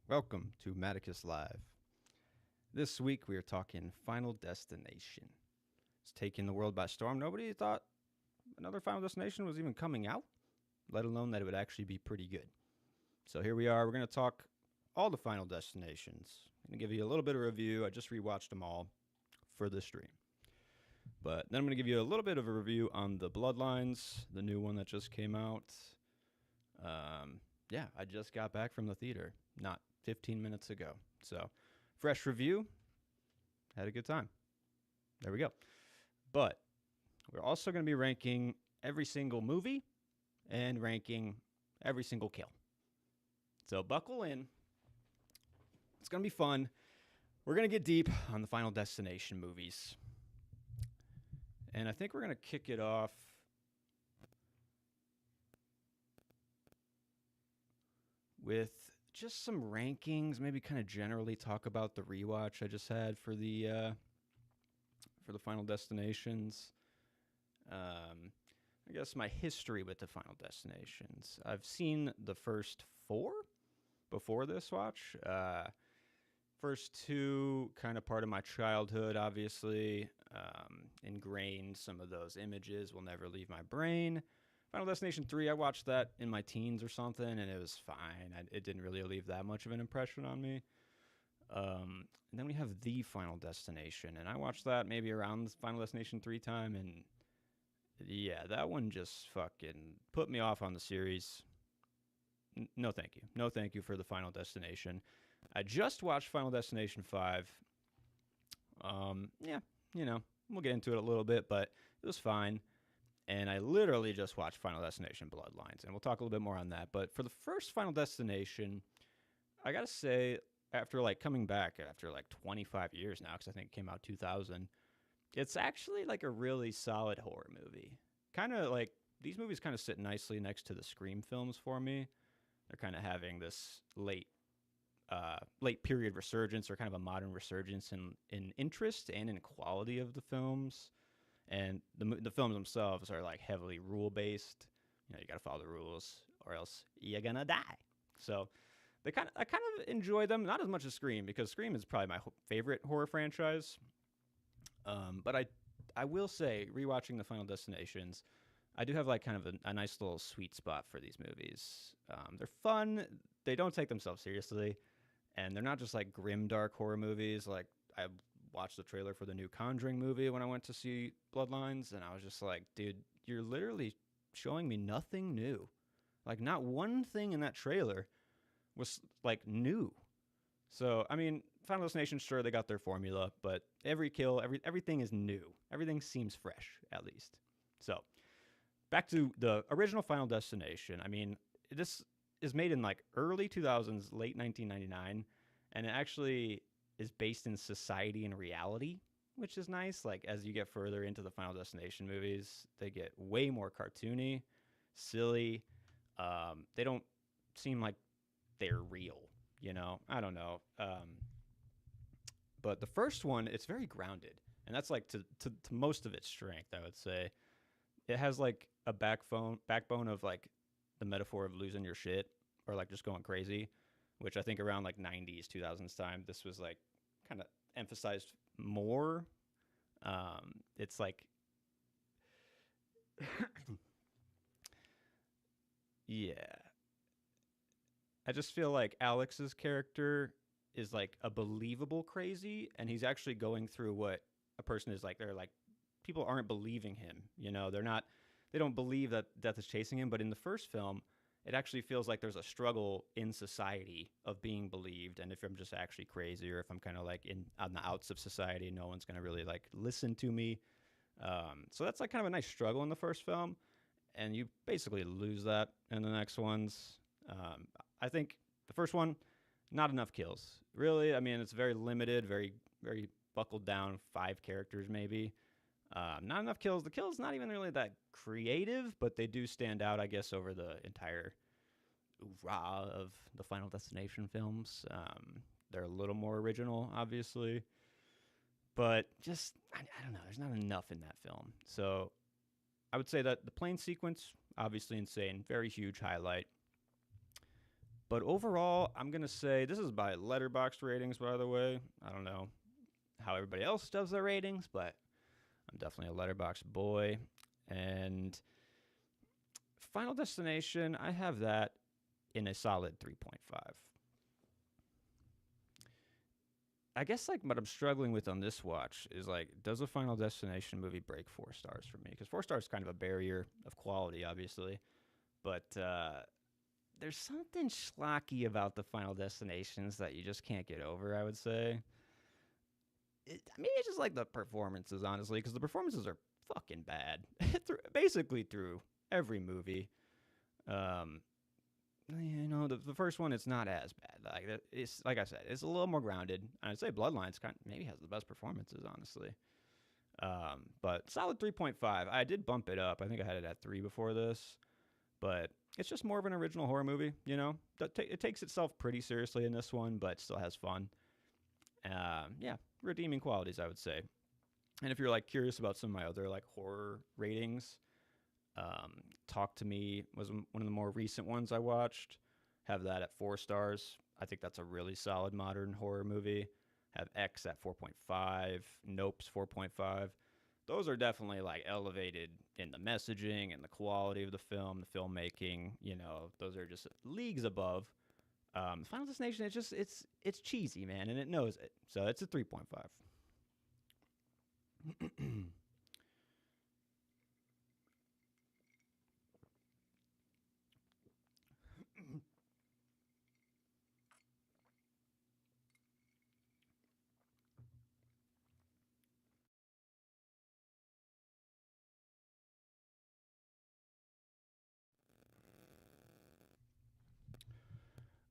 Welcome to Maticus Live. This week we are talking Final Destination. It's taking the world by storm. Nobody thought another Final Destination was even coming out, let alone that it would actually be pretty good. So here we are. We're going to talk all the Final Destinations. I'm going to give you a little bit of review. I just rewatched them all for this stream. But then I'm going to give you a little bit of a review on the Bloodlines, the new one that just came out. I just got back from the theater not 15 minutes ago. So, fresh review. Had a good time. There we go. But we're also going to be ranking every single movie and ranking every single kill. So, buckle in. It's going to be fun. We're going to get deep on the Final Destination movies. And I think we're going to kick it off with just some rankings, maybe kind of generally talk about the rewatch I just had for the Final Destinations. I guess my history with the Final Destinations. I've seen the first 4 before this watch. First 2, kind of part of my childhood, obviously. Ingrained some of those images will never leave my brain. Final Destination 3, I watched that in my teens or something, and it was fine. It didn't really leave that much of an impression on me. And then we have The Final Destination, and I watched that maybe around Final Destination 3 time, and yeah, that one just fucking put me off on the series. No thank you. No thank you for The Final Destination. I just watched Final Destination 5. We'll get into it a little bit, but it was fine. And I literally just watched Final Destination Bloodlines, and we'll talk a little bit more on that. But for the first Final Destination, I gotta say, after coming back after 25 years now, because I think it came out 2000, it's actually a really solid horror movie. Kind of these movies kind of sit nicely next to the Scream films for me. They're kind of having this late period resurgence, or kind of a modern resurgence in interest and in quality of the films. And the films themselves are heavily rule based. You got to follow the rules, or else you're gonna die. So I kind of enjoy them, not as much as Scream, because Scream is probably my favorite horror franchise. But I will say, rewatching the Final Destinations, I do have kind of a nice little sweet spot for these movies. They're fun. They don't take themselves seriously, and they're not just grim dark horror movies. I watched the trailer for the new Conjuring movie when I went to see Bloodlines, and I was just like, dude, you're literally showing me nothing new. Not one thing in that trailer was new. So, I mean, Final Destination, sure, they got their formula, but every kill, everything is new. Everything seems fresh, at least. So, back to the original Final Destination. I mean, this is made in early 2000s, late 1999, and it actually is based in society and reality, which is nice. As you get further into the Final Destination movies, they get way more cartoony, silly. They don't seem like they're real, I don't know. But the first one, it's very grounded, and that's to most of its strength, I would say. It has a backbone of the metaphor of losing your shit, or just going crazy, which I think around 90s, 2000s time, this was kind of emphasized more. It's yeah. I just feel like Alex's character is a believable crazy, and he's actually going through what a person is they're people aren't believing him. They don't believe that death is chasing him. But in the first film, it actually feels like there's a struggle in society of being believed, and if I'm just actually crazy, or if I'm kind of on the outs of society, no one's gonna really listen to me. So that's kind of a nice struggle in the first film, and you basically lose that in the next ones. I think the first one, not enough kills, really. I mean, it's very limited, very very buckled down, 5 characters maybe. Not enough kills. The kills not even really that creative, but they do stand out, I guess, over the entire oeuvre of the Final Destination films. They're a little more original, obviously, but just I don't know. There's not enough in that film. So I would say that the plane sequence, obviously insane, very huge highlight. But overall, I'm gonna say this is by Letterboxd ratings, by the way. I don't know how everybody else does their ratings, but I'm definitely a Letterboxd boy. And Final Destination, I have that in a solid 3.5. I guess like what I'm struggling with on this watch is like, does a Final Destination movie break 4 stars for me? Because 4 stars is kind of a barrier of quality, obviously, but there's something schlocky about the Final Destinations that you just can't get over. I would say. Maybe it's just like the performances, honestly, because the performances are fucking bad, basically through every movie. Um, the first one, it's not as bad. Like it's like I said, it's a little more grounded. I'd say Bloodlines maybe has the best performances, honestly. But solid 3.5. I did bump it up. I think I had it at 3 before this, but it's just more of an original horror movie. It takes itself pretty seriously in this one, but still has fun. Yeah, redeeming qualities, I would say. And if you're like curious about some of my other like horror ratings, Talk to Me was one of the more recent ones I watched. Have that at 4 stars. I think that's a really solid modern horror movie. Have X at 4.5. Nope's 4.5. Those are definitely like elevated in the messaging and the quality of the film, the filmmaking. Those are just leagues above. Final Destination, it's cheesy, man, and it knows it. So it's a 3.5.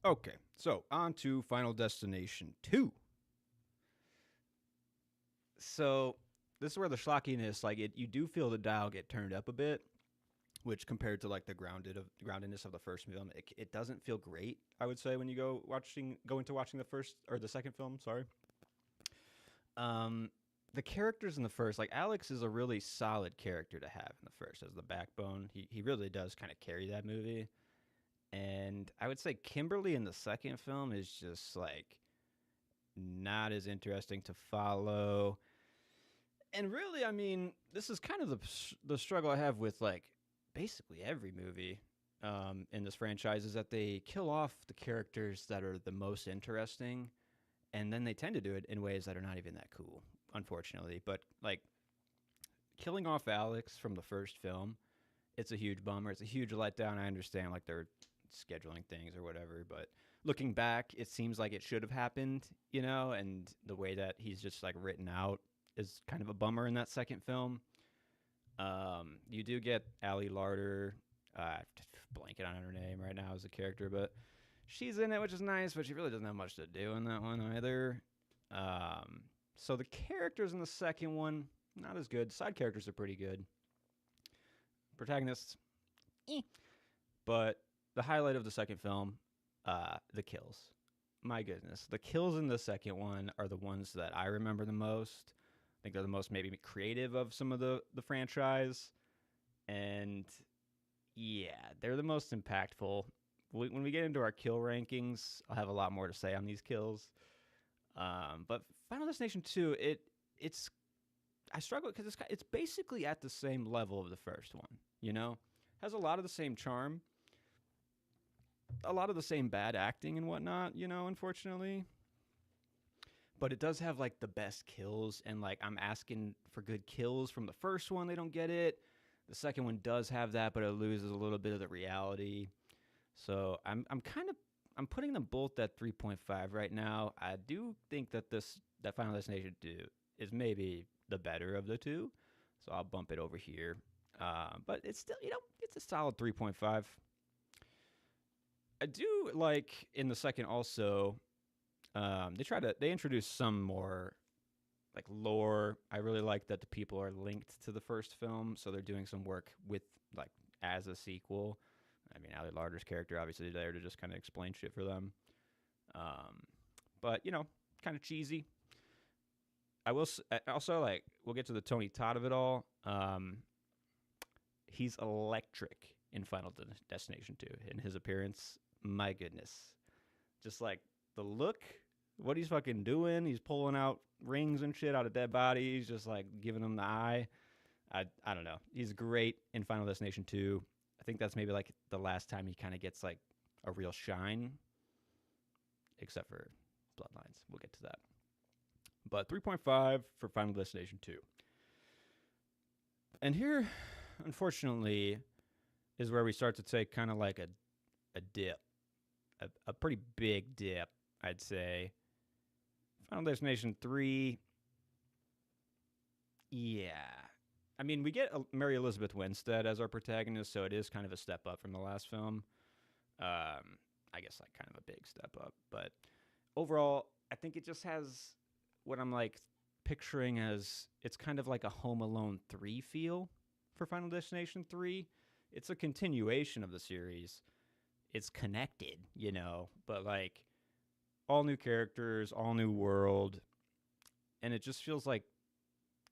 Okay, so on to Final Destination 2. So this is where the schlockiness, like you do feel the dial get turned up a bit, which compared to like the groundedness of the first film, it doesn't feel great. I would say when you go into watching the first or the second film. Sorry. Um, the characters in the first, like Alex, is a really solid character to have in the first as the backbone. He really does kind of carry that movie. And I would say Kimberly in the second film is just like not as interesting to follow. And really, I mean, this is kind of the struggle I have with like basically every movie in this franchise is that they kill off the characters that are the most interesting, and then they tend to do it in ways that are not even that cool, unfortunately. But like killing off Alex from the first film, it's a huge bummer. It's a huge letdown. I understand like they're scheduling things or whatever, but looking back, it seems like it should have happened, and the way that he's just like written out is kind of a bummer in that second film. You do get Ali Larder, blanket on her name right now as a character, but she's in it, which is nice, but she really doesn't have much to do in that one either. So the characters in the second one, not as good. Side characters are pretty good. Protagonists, but the highlight of the second film, the kills. My goodness, the kills in the second one are the ones that I remember the most. I think they're the most maybe creative of some of the franchise, and yeah, they're the most impactful. When we get into our kill rankings, I'll have a lot more to say on these kills. But Final Destination 2, it's I struggle because it's basically at the same level of the first one. Has a lot of the same charm, a lot of the same bad acting and whatnot. Unfortunately, but it does have like the best kills, and like I'm asking for good kills from the first one. They don't get it. The second one does have that, but it loses a little bit of the reality. So I'm putting them both at 3.5 right now. I do think that that Final Destination 2 is maybe the better of the two, so I'll bump it over here. But it's still, it's a solid 3.5. I do like in the second also. They introduce some more like lore. I really like that the people are linked to the first film, so they're doing some work with like as a sequel. I mean, Ali Larder's character obviously there to just kind of explain shit for them. But kind of cheesy. I will also like we'll get to the Tony Todd of it all. He's electric in Final Destination 2 in his appearance. my goodness. Just like the look, what he's fucking doing. He's pulling out rings and shit out of dead bodies, just like giving them the eye. I don't know. He's great in Final Destination 2. I think that's maybe like the last time he kind of gets like a real shine, except for Bloodlines. We'll get to that. But 3.5 for Final Destination 2. And here, unfortunately, is where we start to take kind of like a dip, a pretty big dip, I'd say. Final Destination 3, yeah. I mean, we get Mary Elizabeth Winstead as our protagonist, so it is kind of a step up from the last film. I guess like kind of a big step up. But overall, I think it just has what I'm like picturing as it's kind of like a Home Alone 3 feel for Final Destination 3. It's a continuation of the series. It's connected, you know, but like all new characters, all new world, and it just feels like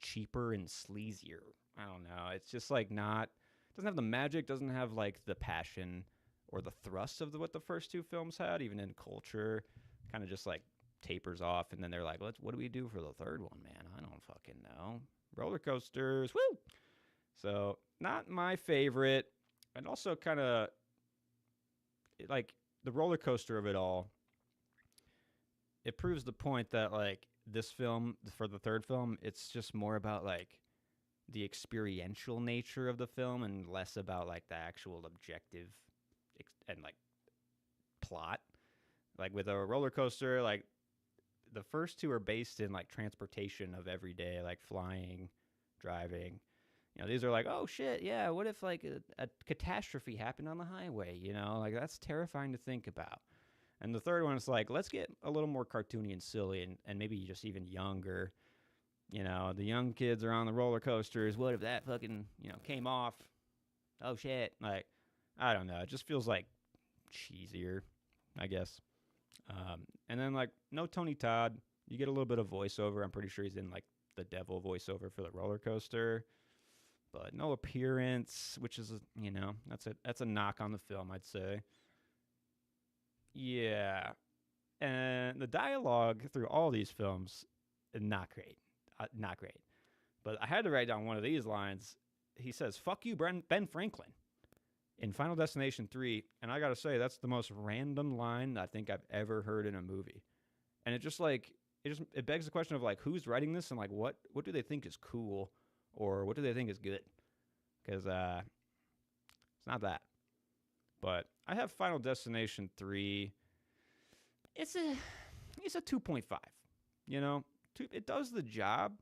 cheaper and sleazier. I don't know. It's just like not, doesn't have the magic, doesn't have like the passion or the thrust of what the first two films had, even in culture. Kind of just like tapers off, and then they're like, what do we do for the third one, man? I don't fucking know. Roller coasters, woo! So, not my favorite. And also kind of, like, the roller coaster of it all, it proves the point that, like, this film, for the third film, it's just more about, like, the experiential nature of the film and less about, like, the actual objective and, like, plot. Like, with a roller coaster, like, the first two are based in, like, transportation of every day, like, flying, driving. You know, these are like, oh, shit, yeah, what if, like, a catastrophe happened on the highway, you know? Like, that's terrifying to think about. And the third one is like, let's get a little more cartoony and silly and maybe just even younger. You know, the young kids are on the roller coasters. What if that fucking, you know, came off? Oh, shit. Like, I don't know. It just feels like cheesier, I guess. And then, like, no Tony Todd. You get a little bit of voiceover. I'm pretty sure he's in, like, the devil voiceover for the roller coaster. But no appearance, which is, you know, that's a knock on the film, I'd say. Yeah. And the dialogue through all these films, not great. Not great. But I had to write down one of these lines. He says, "Fuck you, Ben Franklin," in Final Destination 3. And I got to say, that's the most random line I think I've ever heard in a movie. And it just like, it begs the question of like, who's writing this and like, what do they think is cool or what do they think is good? Because it's not that. But I have Final Destination 3. It's a 2.5. You know, it does the job.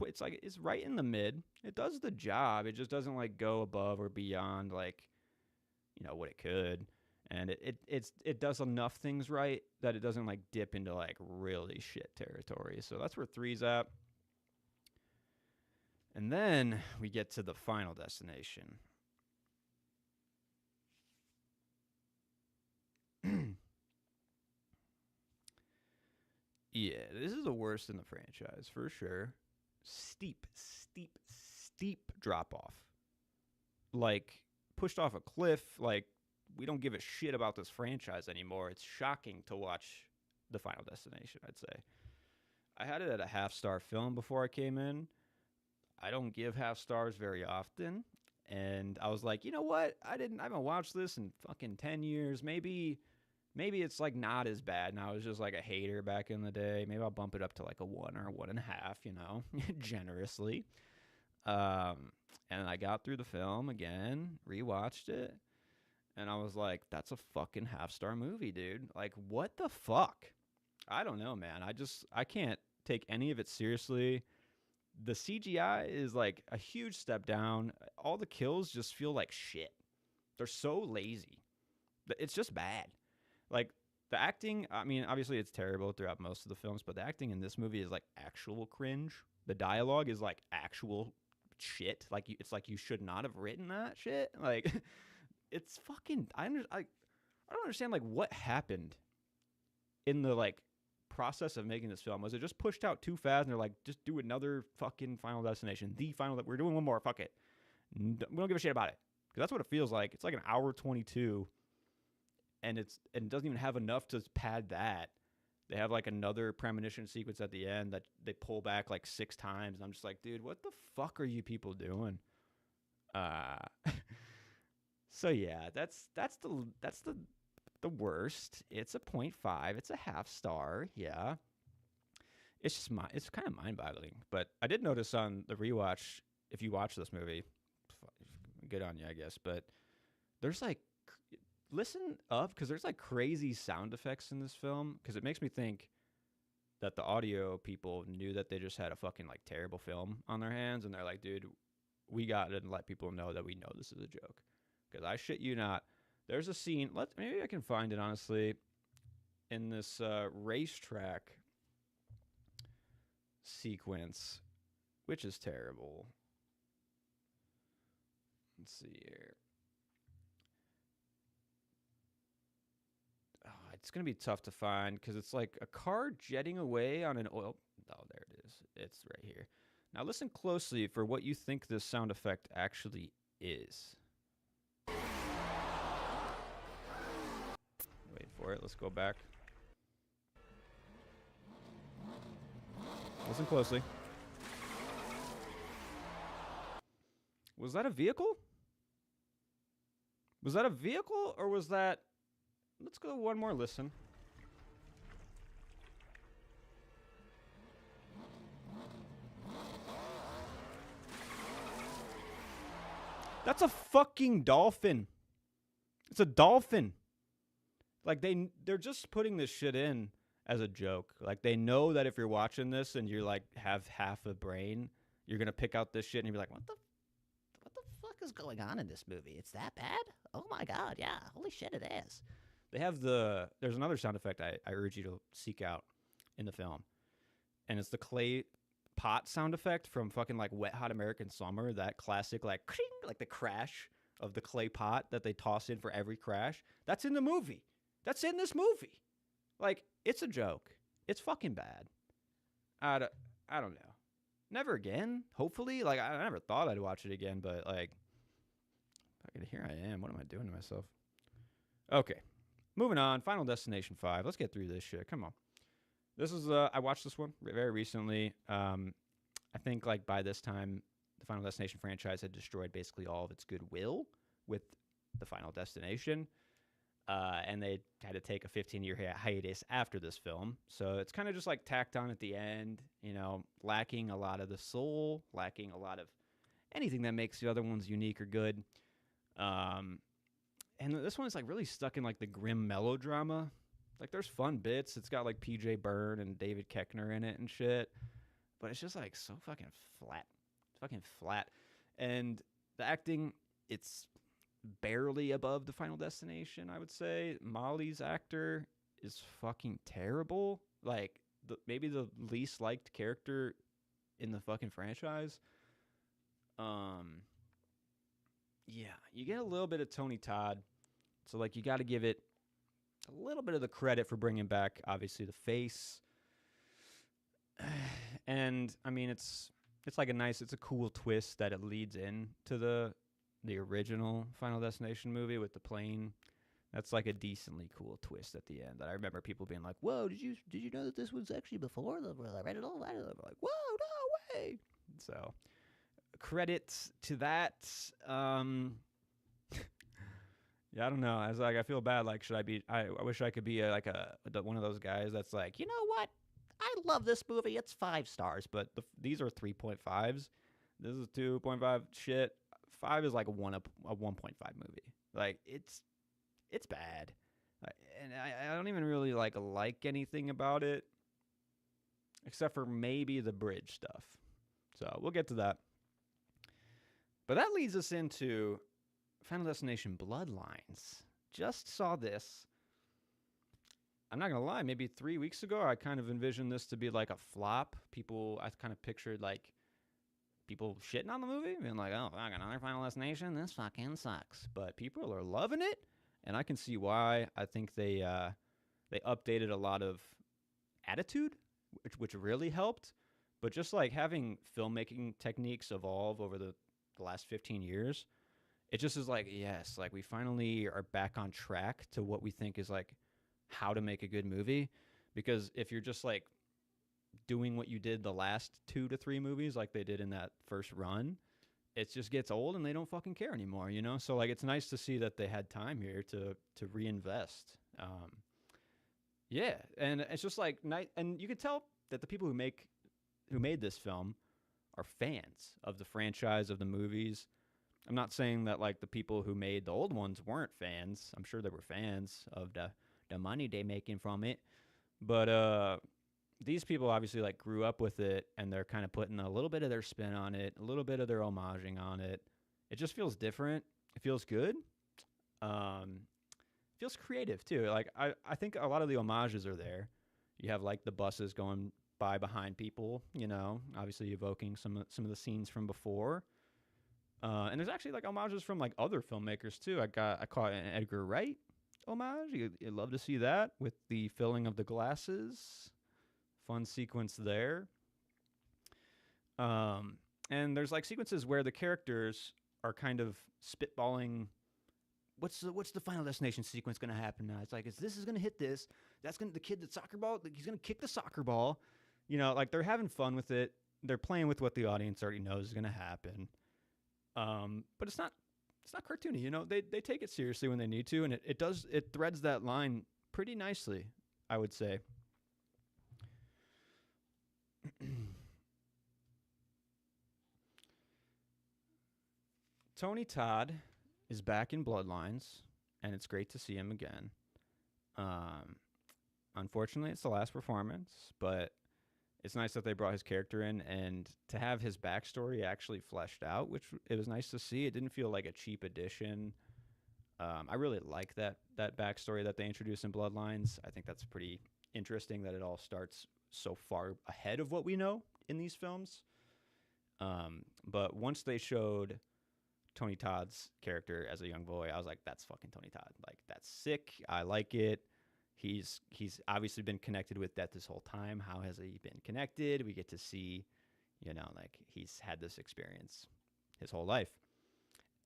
It's like it's right in the mid. It does the job. It just doesn't like go above or beyond like, you know, what it could. And it does enough things right that it doesn't like dip into like really shit territory. So that's where 3's at. And then we get to the Final Destination. Yeah, this is the worst in the franchise, for sure. Steep drop off. Like, pushed off a cliff. Like, we don't give a shit about this franchise anymore. It's shocking to watch the Final Destination, I'd say. I had it at a half-star film before I came in. I don't give half stars very often. And I was like, you know what? I haven't watched this in fucking 10 years. Maybe it's like not as bad. And I was just like a hater back in the day. Maybe I'll bump it up to like a 1 or a 1.5, you know, generously. And I got through the film again, rewatched it. And I was like, that's a fucking half-star movie, dude. Like, what the fuck? I don't know, man. I can't take any of it seriously. The CGI is like a huge step down. All the kills just feel like shit. They're so lazy. It's just bad. Like, the acting, I mean, obviously it's terrible throughout most of the films, but the acting in this movie is like actual cringe. The dialogue is like actual shit. Like, it's like you should not have written that shit. Like, it's fucking, I don't understand, like, what happened in the, like, process of making this film. Was it just pushed out too fast and they're like, just do another fucking Final Destination, we're doing one more, fuck it, we don't give a shit about it, because that's what it feels like. It's like an hour 22 and it doesn't even have enough to pad that. They have like another premonition sequence at the end that they pull back like 6 times, and I'm just like, dude, what the fuck are you people doing? Uh, so yeah, that's the worst. It's a 0.5. It's a half star. Yeah, it's kind of mind boggling. But I did notice on the rewatch, if you watch this movie, good on you, I guess. But there's like, listen up, because there's like crazy sound effects in this film. Because it makes me think that the audio people knew that they just had a fucking like terrible film on their hands, and they're like, dude, we got to let people know that we know this is a joke. Because I shit you not, there's a scene. Maybe I can find it honestly in this racetrack sequence, which is terrible. Let's see here. Oh, it's gonna be tough to find because it's like a car jetting away on an oil. Oh, there it is. It's right here. Now listen closely for what you think this sound effect actually is. Wait for it. Let's go back. Listen closely. Was that a vehicle? Was that a vehicle or was that... Let's go one more listen. That's a fucking dolphin. It's a dolphin. Like they're just putting this shit in as a joke. Like they know that if you're watching this and you're like have half a brain, you're gonna pick out this shit and you'll be like, what the fuck is going on in this movie? It's that bad? Oh my god, yeah. Holy shit, it is. They have there's another sound effect I urge you to seek out in the film. And it's the clay pot sound effect from fucking like Wet Hot American Summer, that classic like kring, like the crash of the clay pot that they toss in for every crash. That's in the movie. That's in this movie. Like, it's a joke. It's fucking bad. I don't know. Never again, hopefully. Like, I never thought I'd watch it again, but, like, here I am. What am I doing to myself? Okay. Moving on. Final Destination 5. Let's get through this shit. Come on. This is, I watched this one very recently. I think, like, by this time, the Final Destination franchise had destroyed basically all of its goodwill with the Final Destination. And they had to take a 15-year hiatus after this film. So it's kind of just like tacked on at the end, you know, lacking a lot of the soul, lacking a lot of anything that makes the other ones unique or good. And this one is like really stuck in like the grim melodrama. Like there's fun bits. It's got like PJ Byrne and David Koechner in it and shit. But it's just like so fucking flat. It's fucking flat. And the acting, it's barely above the Final Destination, I would say. Molly's actor is fucking terrible. Like, maybe the least liked character in the fucking franchise. Yeah, you get a little bit of Tony Todd. So, like, you got to give it a little bit of the credit for bringing back, obviously, the face. And, I mean, it's like it's a cool twist that it leads in to the original Final Destination movie with the plane. That's like a decently cool twist at the end that I remember people being like, whoa, did you know that this was actually before the original? Like, whoa, no way. So credits to that. Yeah, I don't know. I was like, I feel bad. Like, should I be? I wish I could be one of those guys that's like, you know what? I love this movie. It's 5 stars, but these are 3.5s. This is 2.5. Shit. 5 is like a 1.5 movie. Like it's bad, and I don't even really like anything about it, except for maybe the bridge stuff. So we'll get to that. But that leads us into Final Destination Bloodlines. Just saw this. I'm not gonna lie. Maybe 3 weeks ago, I kind of envisioned this to be like a flop. I kind of pictured like people shitting on the movie, being like, oh, fuck, another Final Destination? This fucking sucks. But people are loving it, and I can see why. I think they updated a lot of attitude, which really helped. But just like having filmmaking techniques evolve over the last 15 years, it just is like, yes, like we finally are back on track to what we think is like how to make a good movie. Because if you're just like doing what you did the last 2 to 3 movies, like they did in that first run, it just gets old and they don't fucking care anymore, you know? So like it's nice to see that they had time here to reinvest. Yeah, and it's just like night, and you could tell that the people who made this film are fans of the franchise of the movies. I'm not saying that like the people who made the old ones weren't fans. I'm sure they were fans of the money they making from it. But these people obviously like grew up with it and they're kind of putting a little bit of their spin on it, a little bit of their homaging on it. It just feels different. It feels good. Um, feels creative too. Like I think a lot of the homages are there. You have like the buses going by behind people, you know, obviously evoking some of the scenes from before. And there's actually like homages from like other filmmakers too. I caught an Edgar Wright homage. You'd love to see that with the filling of the glasses. Fun sequence there. And there's like sequences where the characters are kind of spitballing. What's the Final Destination sequence going to happen now? It's like, is going to hit this? That's going to the kid the soccer ball. He's going to kick the soccer ball. You know, like they're having fun with it. They're playing with what the audience already knows is going to happen. But it's not cartoony. You know, they take it seriously when they need to, and it threads that line pretty nicely, I would say. Tony Todd is back in Bloodlines, and it's great to see him again. Um, Unfortunately, it's the last performance, but it's nice that they brought his character in and to have his backstory actually fleshed out, which it was nice to see. It didn't feel like a cheap addition. I really like that backstory that they introduced in Bloodlines. I think that's pretty interesting that it all starts so far ahead of what we know in these films. But once they showed Tony Todd's character as a young boy, I was like, that's fucking Tony Todd. Like, that's sick. I like it. He's obviously been connected with death this whole time. How has he been connected? We get to see, you know, like he's had this experience his whole life.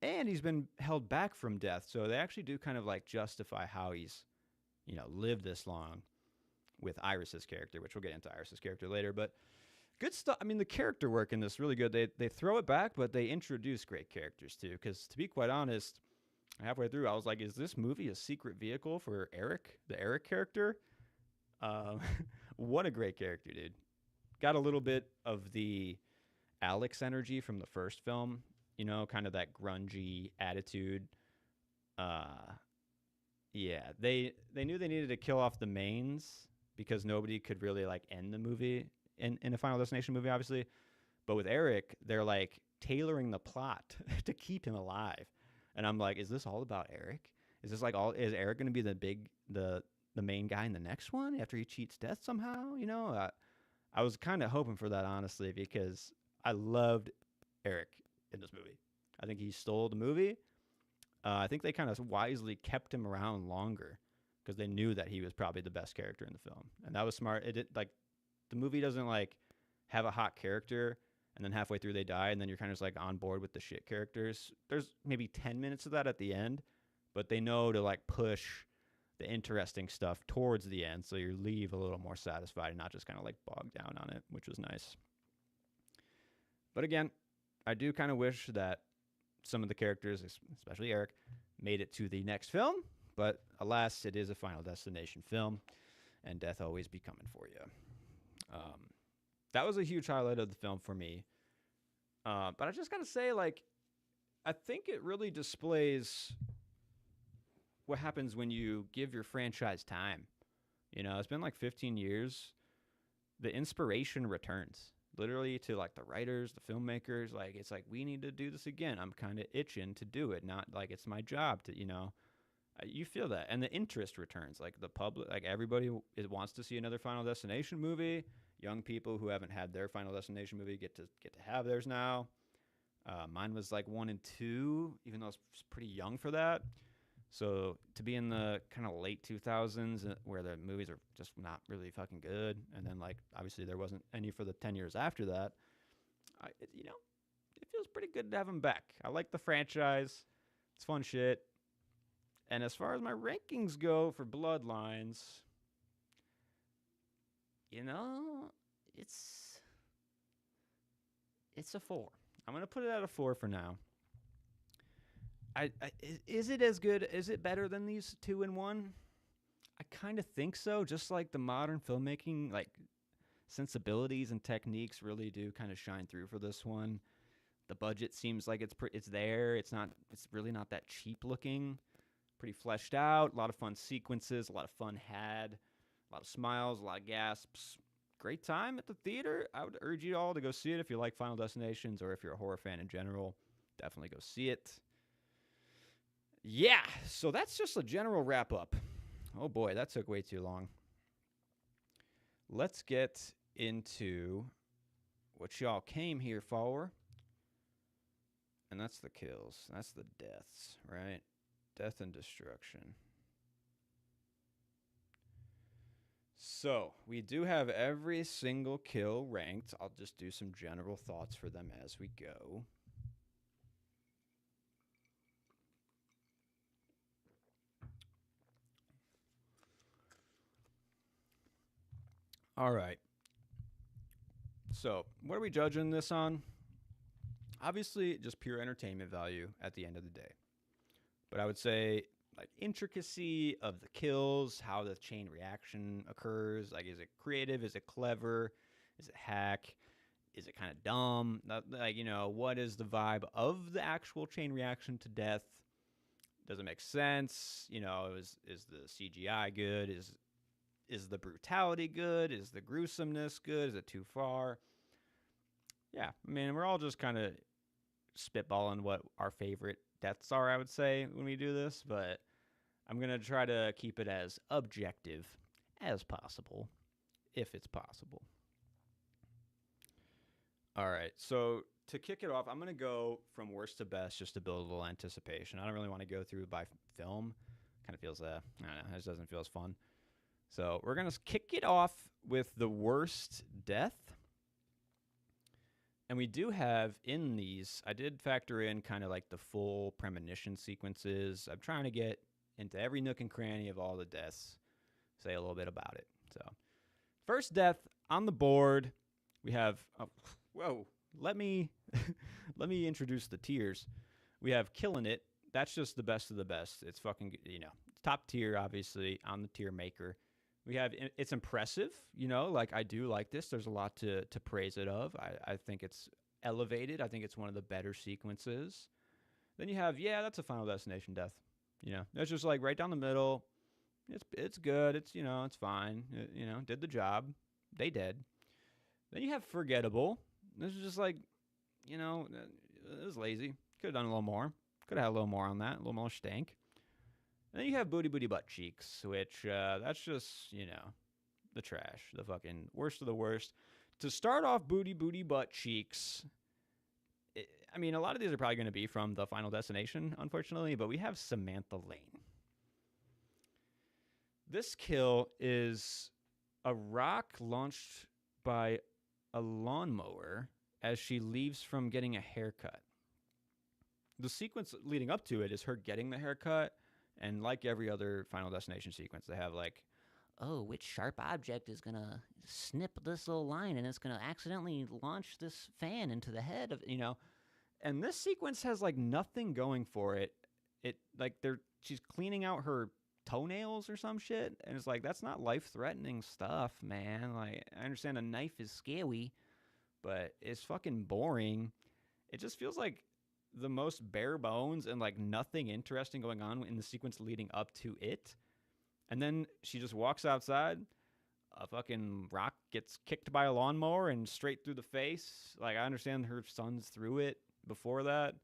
And he's been held back from death. So they actually do kind of like justify how he's, you know, lived this long with Iris's character, which we'll get into Iris's character later. But good stuff. I mean, the character work in this really good. They throw it back, but they introduce great characters too. Because to be quite honest, halfway through, I was like, is this movie a secret vehicle for Eric, the Eric character? What a great character, dude. Got a little bit of the Alex energy from the first film, you know, kind of that grungy attitude. Yeah, they knew they needed to kill off the mains because nobody could really like end the movie in a Final Destination movie, obviously. But with Eric, they're like tailoring the plot to keep him alive. And I'm like, is this all about Eric? Is this like is Eric going to be the main guy in the next one after he cheats death somehow? You know, I was kind of hoping for that, honestly, because I loved Eric in this movie. I think he stole the movie. I think they kind of wisely kept him around longer because they knew that he was probably the best character in the film, and that was smart. It did, like, the movie doesn't like have a hot character and then halfway through they die and then you're kind of just like on board with the shit characters. There's maybe 10 minutes of that at the end, but they know to like push the interesting stuff towards the end so you leave a little more satisfied and not just kind of like bogged down on it, which was nice. But again, I do kind of wish that some of the characters, especially Eric, made it to the next film, but alas, it is a Final Destination film and death always be coming for you. That was a huge highlight of the film for me. But I just gotta say, like, I think it really displays what happens when you give your franchise time. You know, it's been like 15 years. The inspiration returns, literally, to like the writers, the filmmakers. Like, it's like, we need to do this again. I'm kind of itching to do it. Not like it's my job to, you know. You feel that, and the interest returns. Like the public, like everybody wants to see another Final Destination movie. Young people who haven't had their Final Destination movie get to have theirs now. Mine was like 1 and 2, even though I was pretty young for that. So to be in the kind of late 2000s where the movies are just not really fucking good, and then like obviously there wasn't any for the 10 years after that, you know, it feels pretty good to have them back. I like the franchise. It's fun shit. And as far as my rankings go for Bloodlines, you know, it's a 4. I'm gonna put it at a 4 for now. Is it as good? Is it better than these 2 and 1? I kind of think so. Just like the modern filmmaking, like sensibilities and techniques really do kind of shine through for this one. The budget seems like it's there. It's really not that cheap looking. Pretty fleshed out. A lot of fun sequences. A lot of fun had. A lot of smiles. A lot of gasps. Great time at the theater. I would urge you all to go see it if you like Final Destinations or if you're a horror fan in general. Definitely go see it. Yeah, so that's just a general wrap up. Oh boy, that took way too long. Let's get into what y'all came here for. And that's the kills. That's the deaths, right? Death and destruction. So, we do have every single kill ranked. I'll just do some general thoughts for them as we go. All right. So, what are we judging this on? Obviously, just pure entertainment value at the end of the day. But I would say, like, intricacy of the kills, how the chain reaction occurs. Like, is it creative? Is it clever? Is it hack? Is it kind of dumb? Like, you know, what is the vibe of the actual chain reaction to death? Does it make sense? You know, is the CGI good? Is the brutality good? Is the gruesomeness good? Is it too far? Yeah, I mean, we're all just kind of spitballing what our favorite deaths are, I would say, when we do this, but I'm going to try to keep it as objective as possible, if it's possible. All right, so to kick it off, I'm going to go from worst to best just to build a little anticipation. I don't really want to go through by film. Kind of feels, I don't know, it doesn't feel as fun. So we're going to kick it off with the worst death. And we do have in these, I did factor in kind of like the full premonition sequences. I'm trying to get into every nook and cranny of all the deaths, say a little bit about it. So first death on the board, we have, let me introduce the tiers. We have Killing It. That's just the best of the best. It's fucking, you know, top tier, obviously, on the tier maker. We have, it's impressive, you know, like I do like this. There's a lot to praise it of. I think it's elevated. I think it's one of the better sequences. Then you have, yeah, that's a Final Destination death. You know, that's just like right down the middle. It's good. It's, you know, it's fine. You know, did the job. They did. Then you have Forgettable. This is just like, you know, it was lazy. Could have done a little more. Could have had a little more on that. A little more stank. And then you have Booty Booty Butt Cheeks, which that's just, you know, the trash. The fucking worst of the worst. To start off Booty Booty Butt Cheeks, I mean, a lot of these are probably going to be from the Final Destination, unfortunately, but we have Samantha Lane. This kill is a rock launched by a lawnmower as she leaves from getting a haircut. The sequence leading up to it is her getting the haircut. And like every other Final Destination sequence, they have like, oh, which sharp object is going to snip this little line and it's going to accidentally launch this fan into the head of, you know. And this sequence has like nothing going for it. It like she's cleaning out her toenails or some shit. And it's like, that's not life-threatening stuff, man. Like, I understand a knife is scary, but it's fucking boring. It just feels like the most bare bones and like nothing interesting going on in the sequence leading up to it. And then she just walks outside, a fucking rock gets kicked by a lawnmower and straight through the face. Like, I understand her son's through it before that.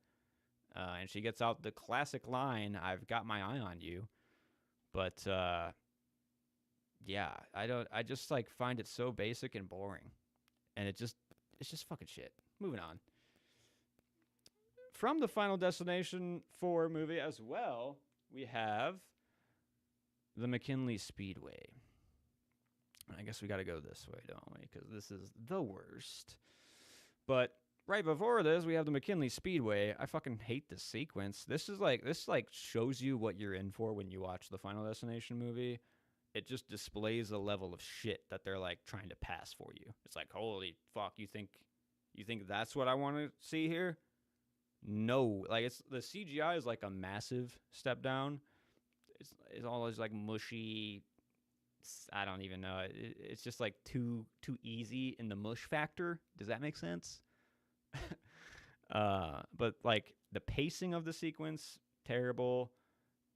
And she gets out the classic line, I've got my eye on you. But yeah, I just like find it so basic and boring. And it's just fucking shit. Moving on. From the Final Destination 4 movie as well, we have the McKinley Speedway. I guess we got to go this way, don't we? Because this is the worst. But right before this, we have the McKinley Speedway. I fucking hate this sequence. This shows you what you're in for when you watch the Final Destination movie. It just displays a level of shit that they're like trying to pass for you. It's like, holy fuck, you think that's what I want to see here? No, like it's the CGI is like a massive step down. It's always like mushy. I don't even know. It's just like too easy in the mush factor. Does that make sense? But like the pacing of the sequence, terrible.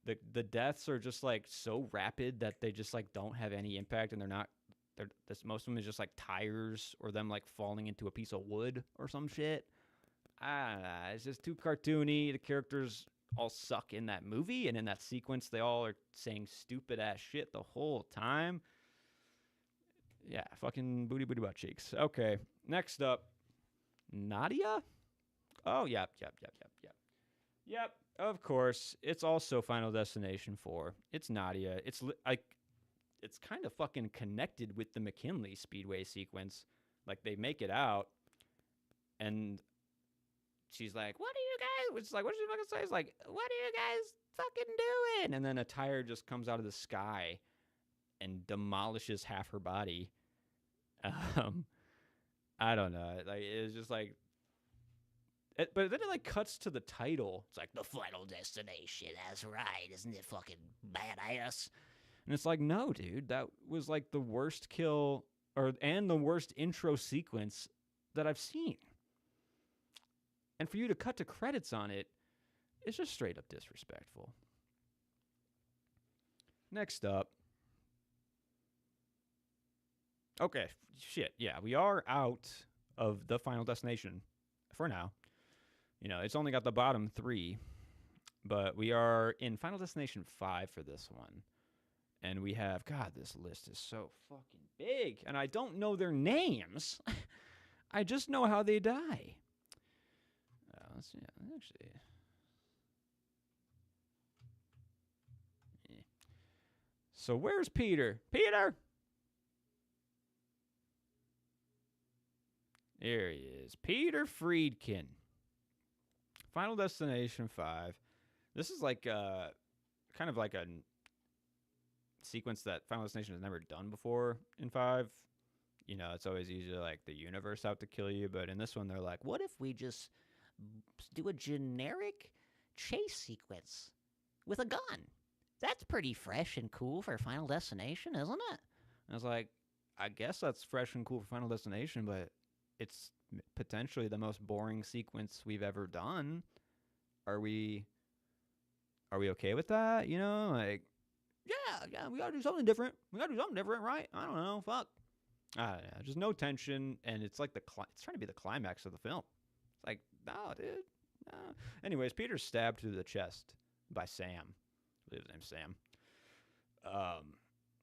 The deaths are just like so rapid that they just like don't have any impact, and they're not. Most of them is just like tires or them like falling into a piece of wood or some shit. It's just too cartoony. The characters all suck in that movie, and in that sequence, they all are saying stupid ass shit the whole time. Yeah, fucking booty butt cheeks. Okay, next up, Nadia. Oh, yep. Yep, of course. It's also Final Destination 4. It's Nadia. It's kind of fucking connected with the McKinley Speedway sequence. Like, they make it out, and she's like, what are you guys? It's like, what did you fucking say? It's like, what are you guys fucking doing? And then a tire just comes out of the sky and demolishes half her body. I don't know. Like, it's just like, but then it like cuts to the title. It's like, the Final Destination. That's right. Isn't it fucking badass? And it's like, no, dude, that was like the worst kill and the worst intro sequence that I've seen. And for you to cut to credits on it, it's just straight up disrespectful. Next up. Okay, shit, yeah, we are out of the Final Destination for now. You know, it's only got the bottom 3, but we are in Final Destination 5 for this one. And we have, God, this list is so fucking big, and I don't know their names. I just know how they die. Let's see, actually. Yeah. So where's Peter? Peter! There he is. Peter Friedkin. Final Destination 5. This is like kind of like a sequence that Final Destination has never done before in 5. You know, it's always usually like the universe out to kill you, but in this one they're like, what if we just do a generic chase sequence with a gun? That's pretty fresh and cool for Final Destination, isn't it? And I was like, I guess that's fresh and cool for Final Destination, but it's potentially the most boring sequence we've ever done. Are we okay with that? You know, like, yeah, we gotta do something different. Right? I don't know, fuck. I don't know, just no tension, and it's like it's trying to be the climax of the film. It's like, no, dude, no. Anyways, Peter's stabbed through the chest by Sam. I believe his name's Sam.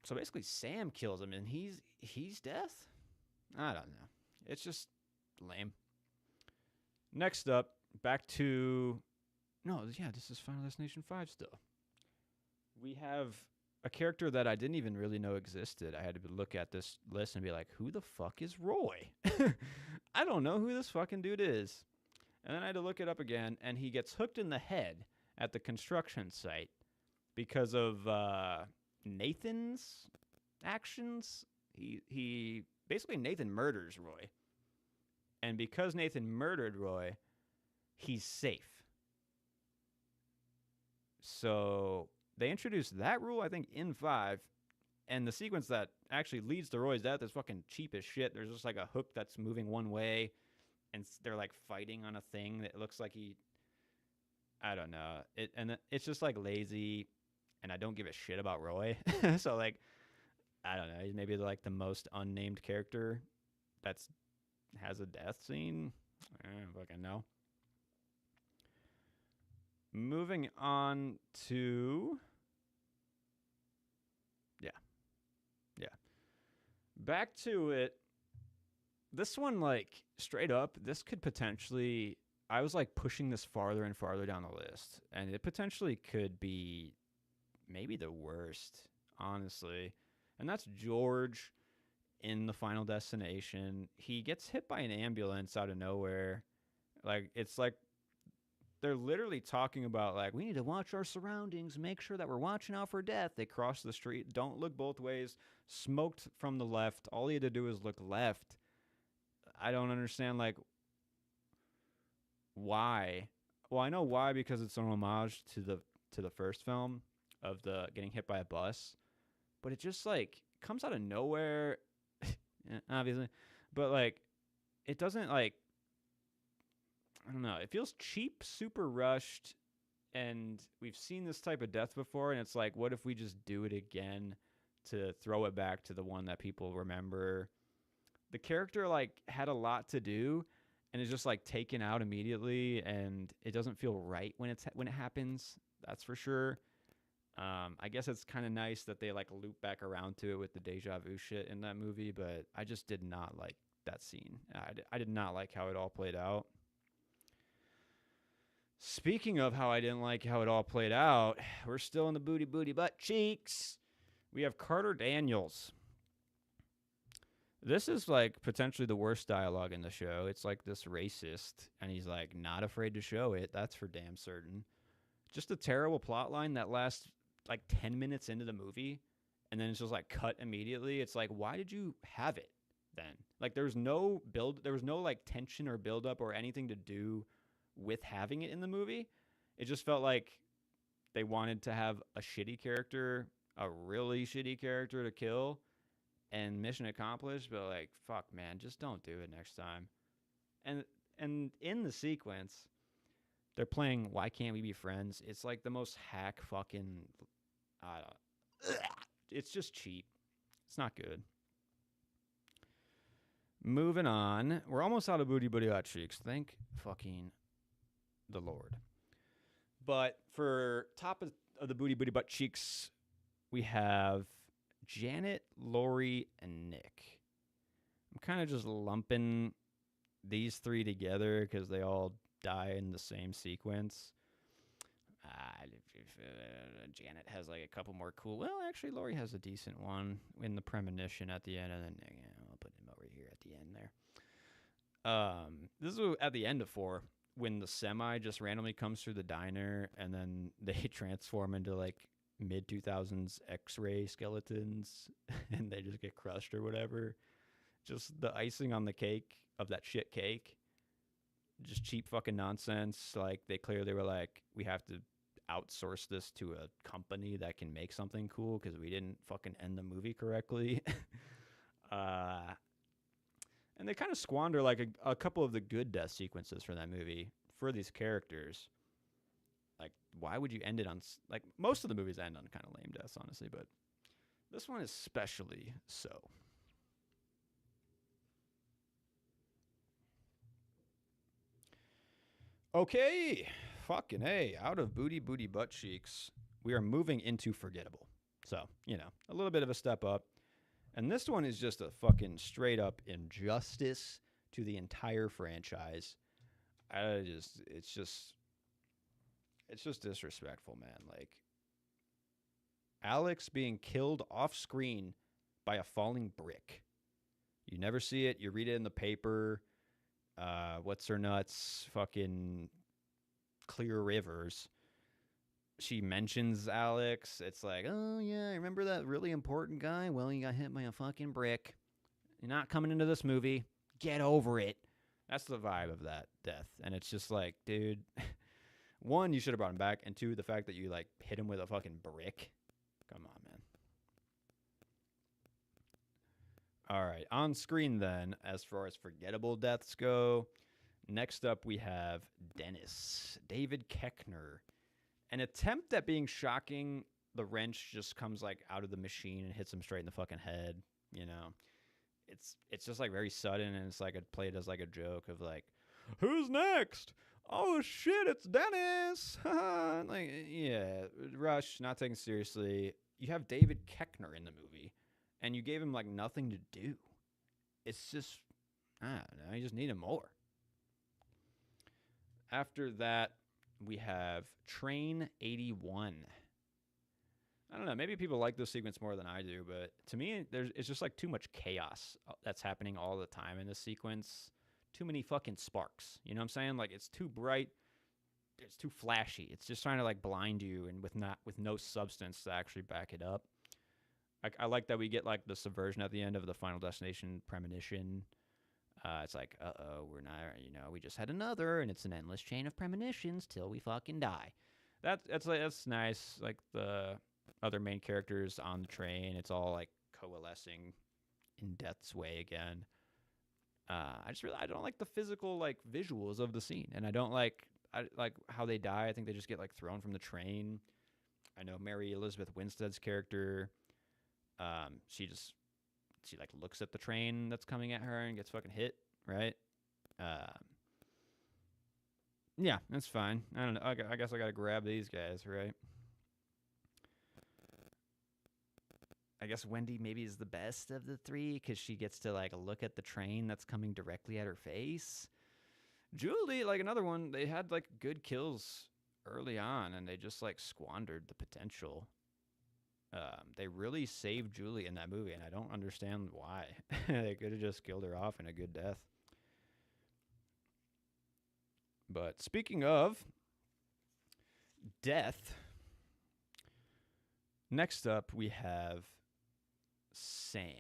So basically Sam kills him, and he's death? I don't know. It's just lame. Next up, back to... No, yeah, this is Final Destination 5 still. We have a character that I didn't even really know existed. I had to look at this list and be like, who the fuck is Roy? I don't know who this fucking dude is. And then I had to look it up again, and he gets hooked in the head at the construction site because of Nathan's actions. He basically, Nathan murders Roy. And because Nathan murdered Roy, he's safe. So they introduced that rule, I think, in 5. And the sequence that actually leads to Roy's death is fucking cheap as shit. There's just like a hook that's moving one way, and they're like fighting on a thing that looks like I don't know. It's just like lazy, and I don't give a shit about Roy. So like, I don't know. He's maybe like the most unnamed character has a death scene. I don't fucking know. Moving on to... Yeah. Back to it. This one, like, straight up, this could potentially... I was, like, pushing this farther and farther down the list. And it potentially could be maybe the worst, honestly. And that's George in the Final Destination. He gets hit by an ambulance out of nowhere. Like it's like they're literally talking about like we need to watch our surroundings, make sure that we're watching out for death. They cross the street, don't look both ways, smoked from the left. All you had to do is look left. I don't understand like why. Well, I know why because it's an homage to the first film of the getting hit by a bus, but it just like comes out of nowhere, obviously. But like it doesn't like I don't know. It feels cheap, super rushed, and we've seen this type of death before, and it's like, what if we just do it again to throw it back to the one that people remember? The character like had a lot to do, and is just like taken out immediately, and it doesn't feel right when it happens. That's for sure. I guess it's kind of nice that they like loop back around to it with the deja vu shit in that movie, but I just did not like that scene. I did not like how it all played out. Speaking of how I didn't like how it all played out, we're still in the booty booty butt cheeks. We have Carter Daniels. This is like potentially the worst dialogue in the show. It's like this racist, and he's like not afraid to show it. That's for damn certain. Just a terrible plot line that lasts like 10 minutes into the movie, and then it's just like cut immediately. It's like, why did you have it then? Like there was no like tension or build up or anything to do with having it in the movie. It just felt like they wanted to have a shitty character, a really shitty character to kill, and mission accomplished. But like, fuck, man, just don't do it next time. And in the sequence, they're playing "Why Can't We Be Friends?" It's like the most hack fucking. It's just cheap. It's not good. Moving on, we're almost out of booty booty hot cheeks. Thank fucking the Lord. But for top of the booty booty butt cheeks, we have Janet, Lori, and Nick. I'm kind of just lumping these three together because they all die in the same sequence. Janet has like a couple more cool. Well, actually, Lori has a decent one in the premonition at the end, and then I'll put him over here at the end there. This is at the end of 4 when the semi just randomly comes through the diner, and then they transform into like mid 2000s X-ray skeletons, and they just get crushed or whatever. Just the icing on the cake of that shit cake. Just cheap fucking nonsense. Like they clearly were like, we have to outsource this to a company that can make something cool because we didn't fucking end the movie correctly. And they kind of squander like a couple of the good death sequences from that movie for these characters. Like, why would you end it on like most of the movies end on kind of lame deaths, honestly, but this one is especially so. Okay, fucking A, out of booty booty butt cheeks, we are moving into forgettable. So, a little bit of a step up. And this one is just a fucking straight up injustice to the entire franchise. It's just disrespectful, man. Like, Alex being killed off screen by a falling brick. You never see it. You read it in the paper. What's her nuts? Fucking Clear Rivers. She mentions Alex. It's like, oh yeah, I remember that really important guy. Well, he got hit by a fucking brick. You're not coming into this movie. Get over it. That's the vibe of that death. And it's just like, dude, one, you should have brought him back. And two, the fact that you like hit him with a fucking brick. Come on, man. All right, on screen then, as far as forgettable deaths go, next up we have Dennis, David Koechner. An attempt at being shocking, the wrench just comes like out of the machine and hits him straight in the fucking head, It's just like very sudden, and it's like played as like a joke of like, who's next? Oh shit, it's Dennis! Like, yeah, Rush, not taken seriously. You have David Koechner in the movie, and you gave him like nothing to do. It's just, I don't know, you just need him more. After that, we have Train 81. I don't know, maybe people like this sequence more than I do, but to me, it's just like too much chaos that's happening all the time in this sequence too many fucking sparks. You know what I'm saying? Like, it's too bright, it's too flashy. It's just trying to like blind you and with no substance to actually back it up. I like that we get like the subversion at the end of the Final Destination premonition. It's like, we're not, we just had another, and it's an endless chain of premonitions till we fucking die. That's nice. Like the other main characters on the train, it's all like coalescing in Death's way again. I don't like the physical like visuals of the scene, and I don't like how they die. I think they just get like thrown from the train. I know Mary Elizabeth Winstead's character. She like looks at the train that's coming at her and gets fucking hit, right? Yeah, that's fine. I don't know. I guess I gotta grab these guys, right? I guess Wendy maybe is the best of the three because she gets to like look at the train that's coming directly at her face. Julie, like another one, they had like good kills early on and they just like squandered the potential. They really saved Julie in that movie, and I don't understand why. They could have just killed her off in a good death. But speaking of death, next up we have Sam.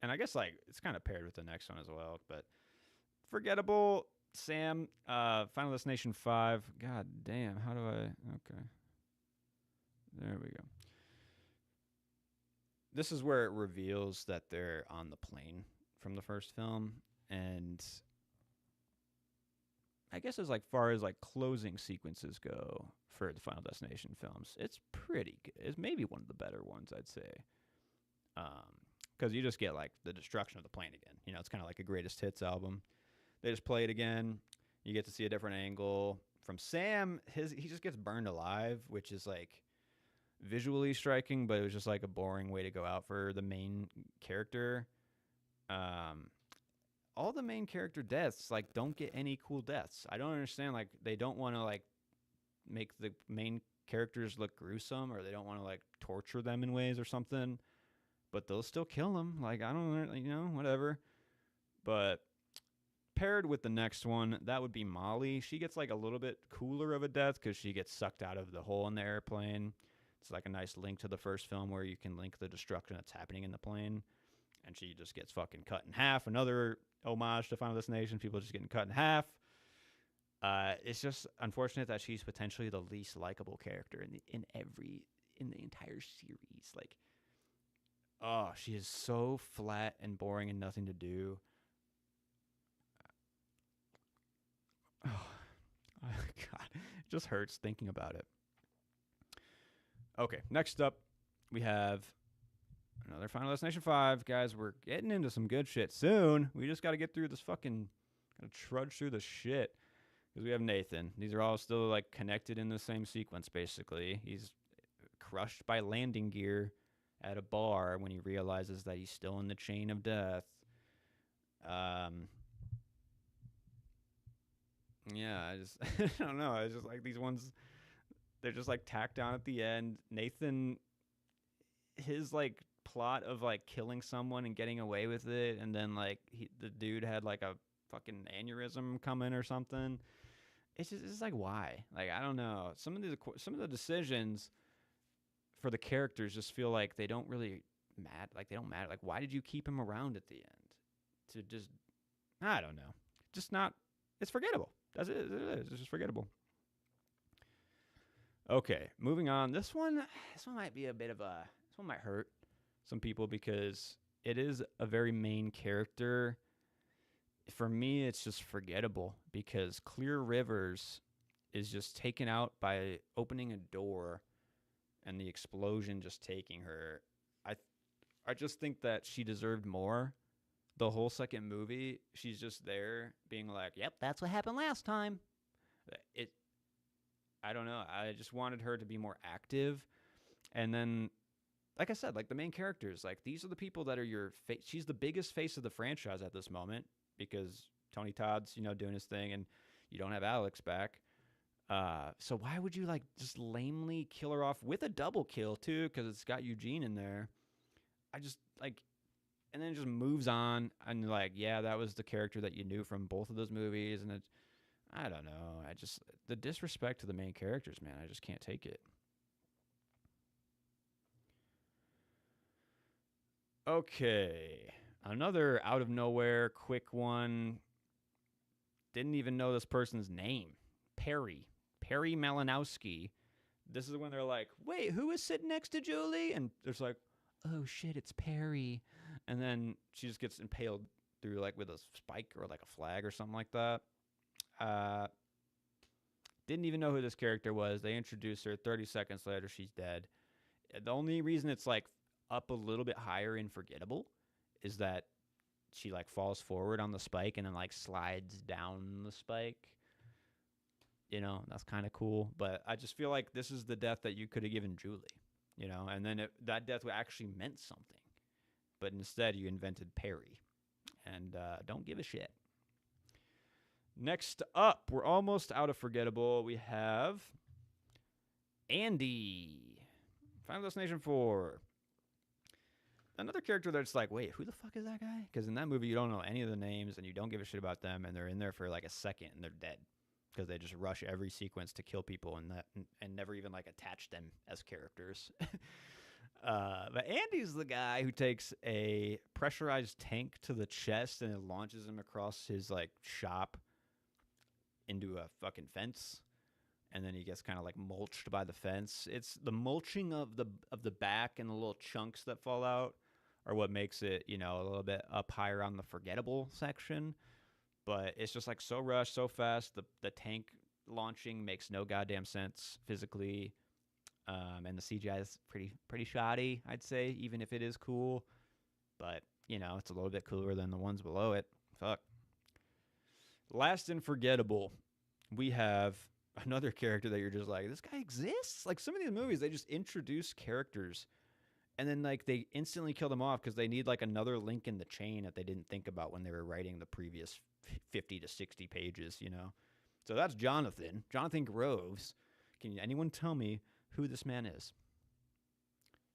And I guess like it's kind of paired with the next one as well, but forgettable Sam, Final Destination 5. God damn, how do I... Okay. There we go. This is where it reveals that they're on the plane from the first film, and I guess as like far as like closing sequences go for the Final Destination films, it's pretty good. It's maybe one of the better ones, I'd say. Because you just get like the destruction of the plane again. You know, it's kind of like a greatest hits album. They just play it again. You get to see a different angle from Sam. He just gets burned alive, which is like visually striking, but it was just like a boring way to go out for the main character. All the main character deaths like don't get any cool deaths. I don't understand. Like they don't want to like make the main characters look gruesome, or they don't want to like torture them in ways or something, but they'll still kill them. Like I don't, whatever. But paired with the next one, that would be Molly. She gets like a little bit cooler of a death because she gets sucked out of the hole in the airplane. It's like a nice link to the first film where you can link the destruction that's happening in the plane. And she just gets fucking cut in half. Another homage to Final Destination. People just getting cut in half. It's just unfortunate that she's potentially the least likable character in the entire series. Like, oh, she is so flat and boring and nothing to do. Oh, God, it just hurts thinking about it. Okay, next up, we have another Final Destination 5. Guys, we're getting into some good shit soon. We just got to get through this fucking... Gotta trudge through the shit. Because we have Nathan. These are all still, like, connected in the same sequence, basically. He's crushed by landing gear at a bar when he realizes that he's still in the chain of death. Yeah, I just... I don't know. It's just, like, these ones... They're just, like, tacked on at the end. Nathan... His, like... plot of like killing someone and getting away with it, and then like the dude had like a fucking aneurysm coming or something. It's just like, why? Like, I don't know. Some of the decisions for the characters just feel like they don't really matter. Like they don't matter. Like, why did you keep him around at the end? To just, I don't know. Just not. It's forgettable. That's it. It is. It's just forgettable. Okay, moving on. This one might be a bit of a. This one might hurt some people because it is a very main character. For me, it's just forgettable because Clear Rivers is just taken out by opening a door and the explosion just taking her. I just think that she deserved more. The whole second movie, she's just there being like, "Yep, that's what happened last time." I don't know. I just wanted her to be more active, and then. Like I said, like the main characters, like these are the people that are your face. She's the biggest face of the franchise at this moment because Tony Todd's, doing his thing and you don't have Alex back. So why would you like just lamely kill her off with a double kill too? Because it's got Eugene in there. I just like, and then it just moves on. And like, yeah, that was the character that you knew from both of those movies. And I don't know. The disrespect to the main characters, man, I just can't take it. Okay. Another out of nowhere quick one. Didn't even know this person's name. Perry. Perry Malinowski. This is when they're like, wait, who is sitting next to Julie? And there's like, oh shit, it's Perry. And then she just gets impaled through like with a spike or like a flag or something like that. Didn't even know who this character was. They introduce her. 30 seconds later, she's dead. The only reason it's like up a little bit higher in forgettable is that she like falls forward on the spike and then like slides down the spike. You know, that's kind of cool. But I just feel like this is the death that you could have given Julie, you know, and then that death actually meant something. But instead, you invented Perry. And don't give a shit. Next up, we're almost out of forgettable. We have Andy. Final Destination 4. Another character that's like, wait, who the fuck is that guy? Because in that movie, you don't know any of the names, and you don't give a shit about them, and they're in there for like a second, and they're dead. Because they just rush every sequence to kill people and never even like attach them as characters. But Andy's the guy who takes a pressurized tank to the chest and it launches him across his like shop into a fucking fence, and then he gets kind of like mulched by the fence. It's the mulching of the back and the little chunks that fall out are what makes it, you know, a little bit up higher on the forgettable section. But it's just like so rushed, so fast. The tank launching makes no goddamn sense physically. And the CGI is pretty shoddy, I'd say, even if it is cool. But, you know, it's a little bit cooler than the ones below it. Fuck. Last and forgettable, we have another character that you're just like, this guy exists? Like, some of these movies, they just introduce characters, and then, like, they instantly kill them off because they need, like, another link in the chain that they didn't think about when they were writing the previous 50 to 60 pages, you know? So that's Jonathan Groves. Can anyone tell me who this man is?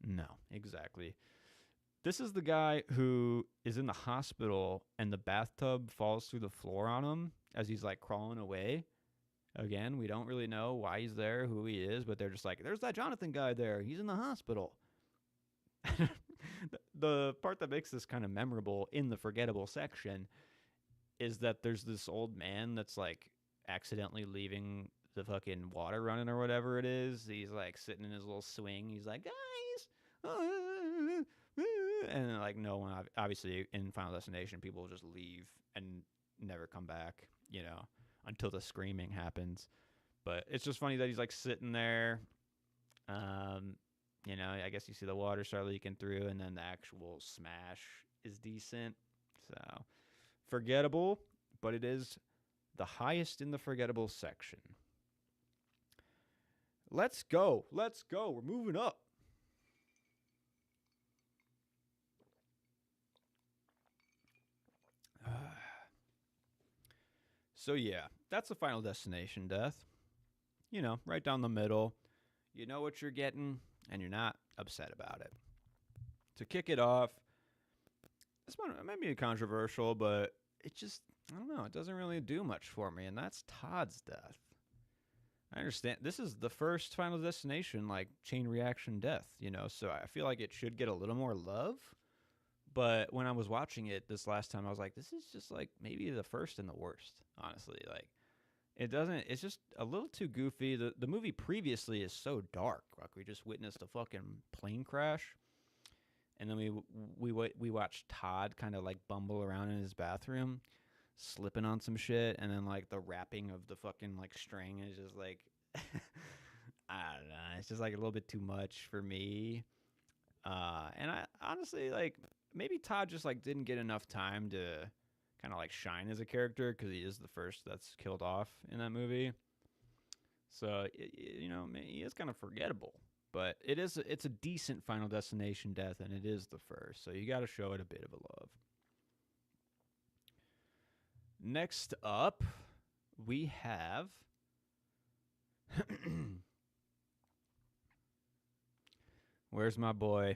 No, exactly. This is the guy who is in the hospital and the bathtub falls through the floor on him as he's like crawling away. Again, we don't really know why he's there, who he is, but they're just like, there's that Jonathan guy there. He's in the hospital. The part that makes this kind of memorable in the forgettable section is that there's this old man that's like accidentally leaving the fucking water running or whatever it is. He's like sitting in his little swing. He's like, guys, and like no one, obviously in Final Destination, people just leave and never come back, you know, until the screaming happens. But it's just funny that he's like sitting there. You know, I guess you see the water start leaking through, and then the actual smash is decent. So forgettable, but it is the highest in the forgettable section. Let's go. We're moving up. So yeah, that's a Final Destination death. You know, right down the middle. You know what you're getting, and you're not upset about it. To kick it off, this one might be controversial, but it just, I don't know, it doesn't really do much for me, and that's Todd's death. I understand. This is the first Final Destination, like, chain reaction death, you know, so I feel like it should get a little more love. But when I was watching it this last time, I was like, this is just, like, maybe the first and the worst, honestly. Like, it's just a little too goofy. The movie previously is so dark. Like, we just witnessed a fucking plane crash. And then we watched Todd kind of, like, bumble around in his bathroom, slipping on some shit, and then like the wrapping of the fucking like string is just like I don't know, it's just like a little bit too much for me. And I honestly, like, maybe Todd just like didn't get enough time to kind of like shine as a character because he is the first that's killed off in that movie. So you know, he is kind of forgettable, but it's a decent Final Destination death, and it is the first, so you got to show it a bit of a love. Next up, we have Where's my boy?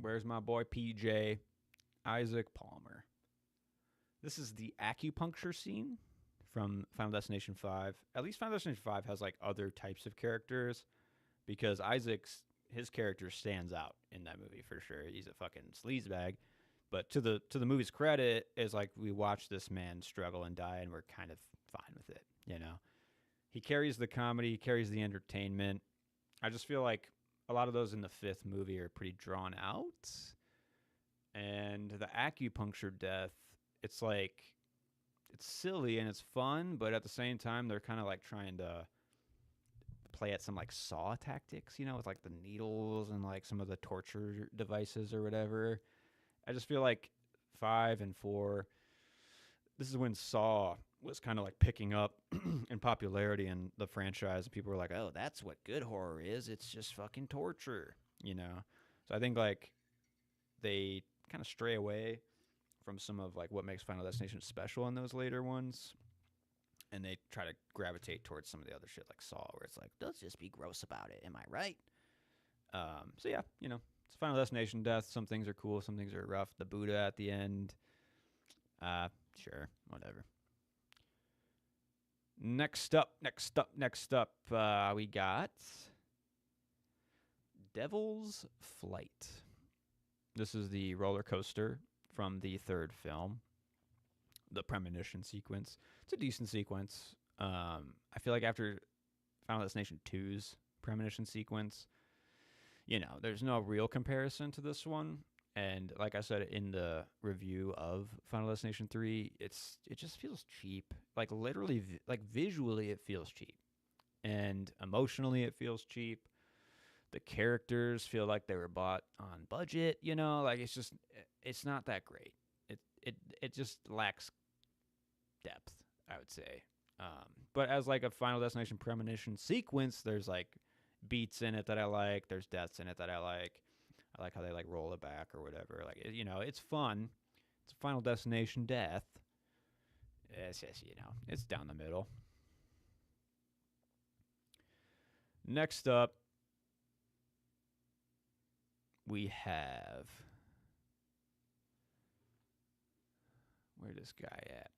Where's my boy PJ? Isaac Palmer. This is the acupuncture scene from Final Destination 5. At least Final Destination 5 has like other types of characters because his character stands out in that movie for sure. He's a fucking sleazebag. But to the movie's credit is like we watch this man struggle and die and we're kind of fine with it, you know. He carries the comedy, he carries the entertainment. I just feel like a lot of those in the fifth movie are pretty drawn out. And the acupuncture death, it's like it's silly and it's fun, but at the same time they're kind of like trying to play at some like Saw tactics, you know, with like the needles and like some of the torture devices or whatever. I just feel like 5 and 4, this is when Saw was kind of like picking up in popularity in the franchise. And people were like, oh, that's what good horror is. It's just fucking torture, you know? So I think like they kind of stray away from some of like what makes Final Destination special in those later ones. And they try to gravitate towards some of the other shit like Saw, where it's like, let's just be gross about it. Am I right? So yeah, you know, it's Final Destination death. Some things are cool, some things are rough. The Buddha at the end, sure, whatever. Next up, we got Devil's Flight. This is the roller coaster from the third film, the premonition sequence. It's a decent sequence. I feel like after Final Destination 2's premonition sequence, you know, there's no real comparison to this one. And like I said in the review of Final Destination 3, it just feels cheap. Like literally, like visually, it feels cheap, and emotionally, it feels cheap. The characters feel like they were bought on budget. You know, like it's not that great. It just lacks depth, I would say. But as like a Final Destination premonition sequence, there's like beats in it that I like. There's deaths in it that I like. I like how they like roll it back or whatever. Like, you know, it's fun. It's a Final Destination death. It's just, you know, it's down the middle. Next up, we have, where's this guy at?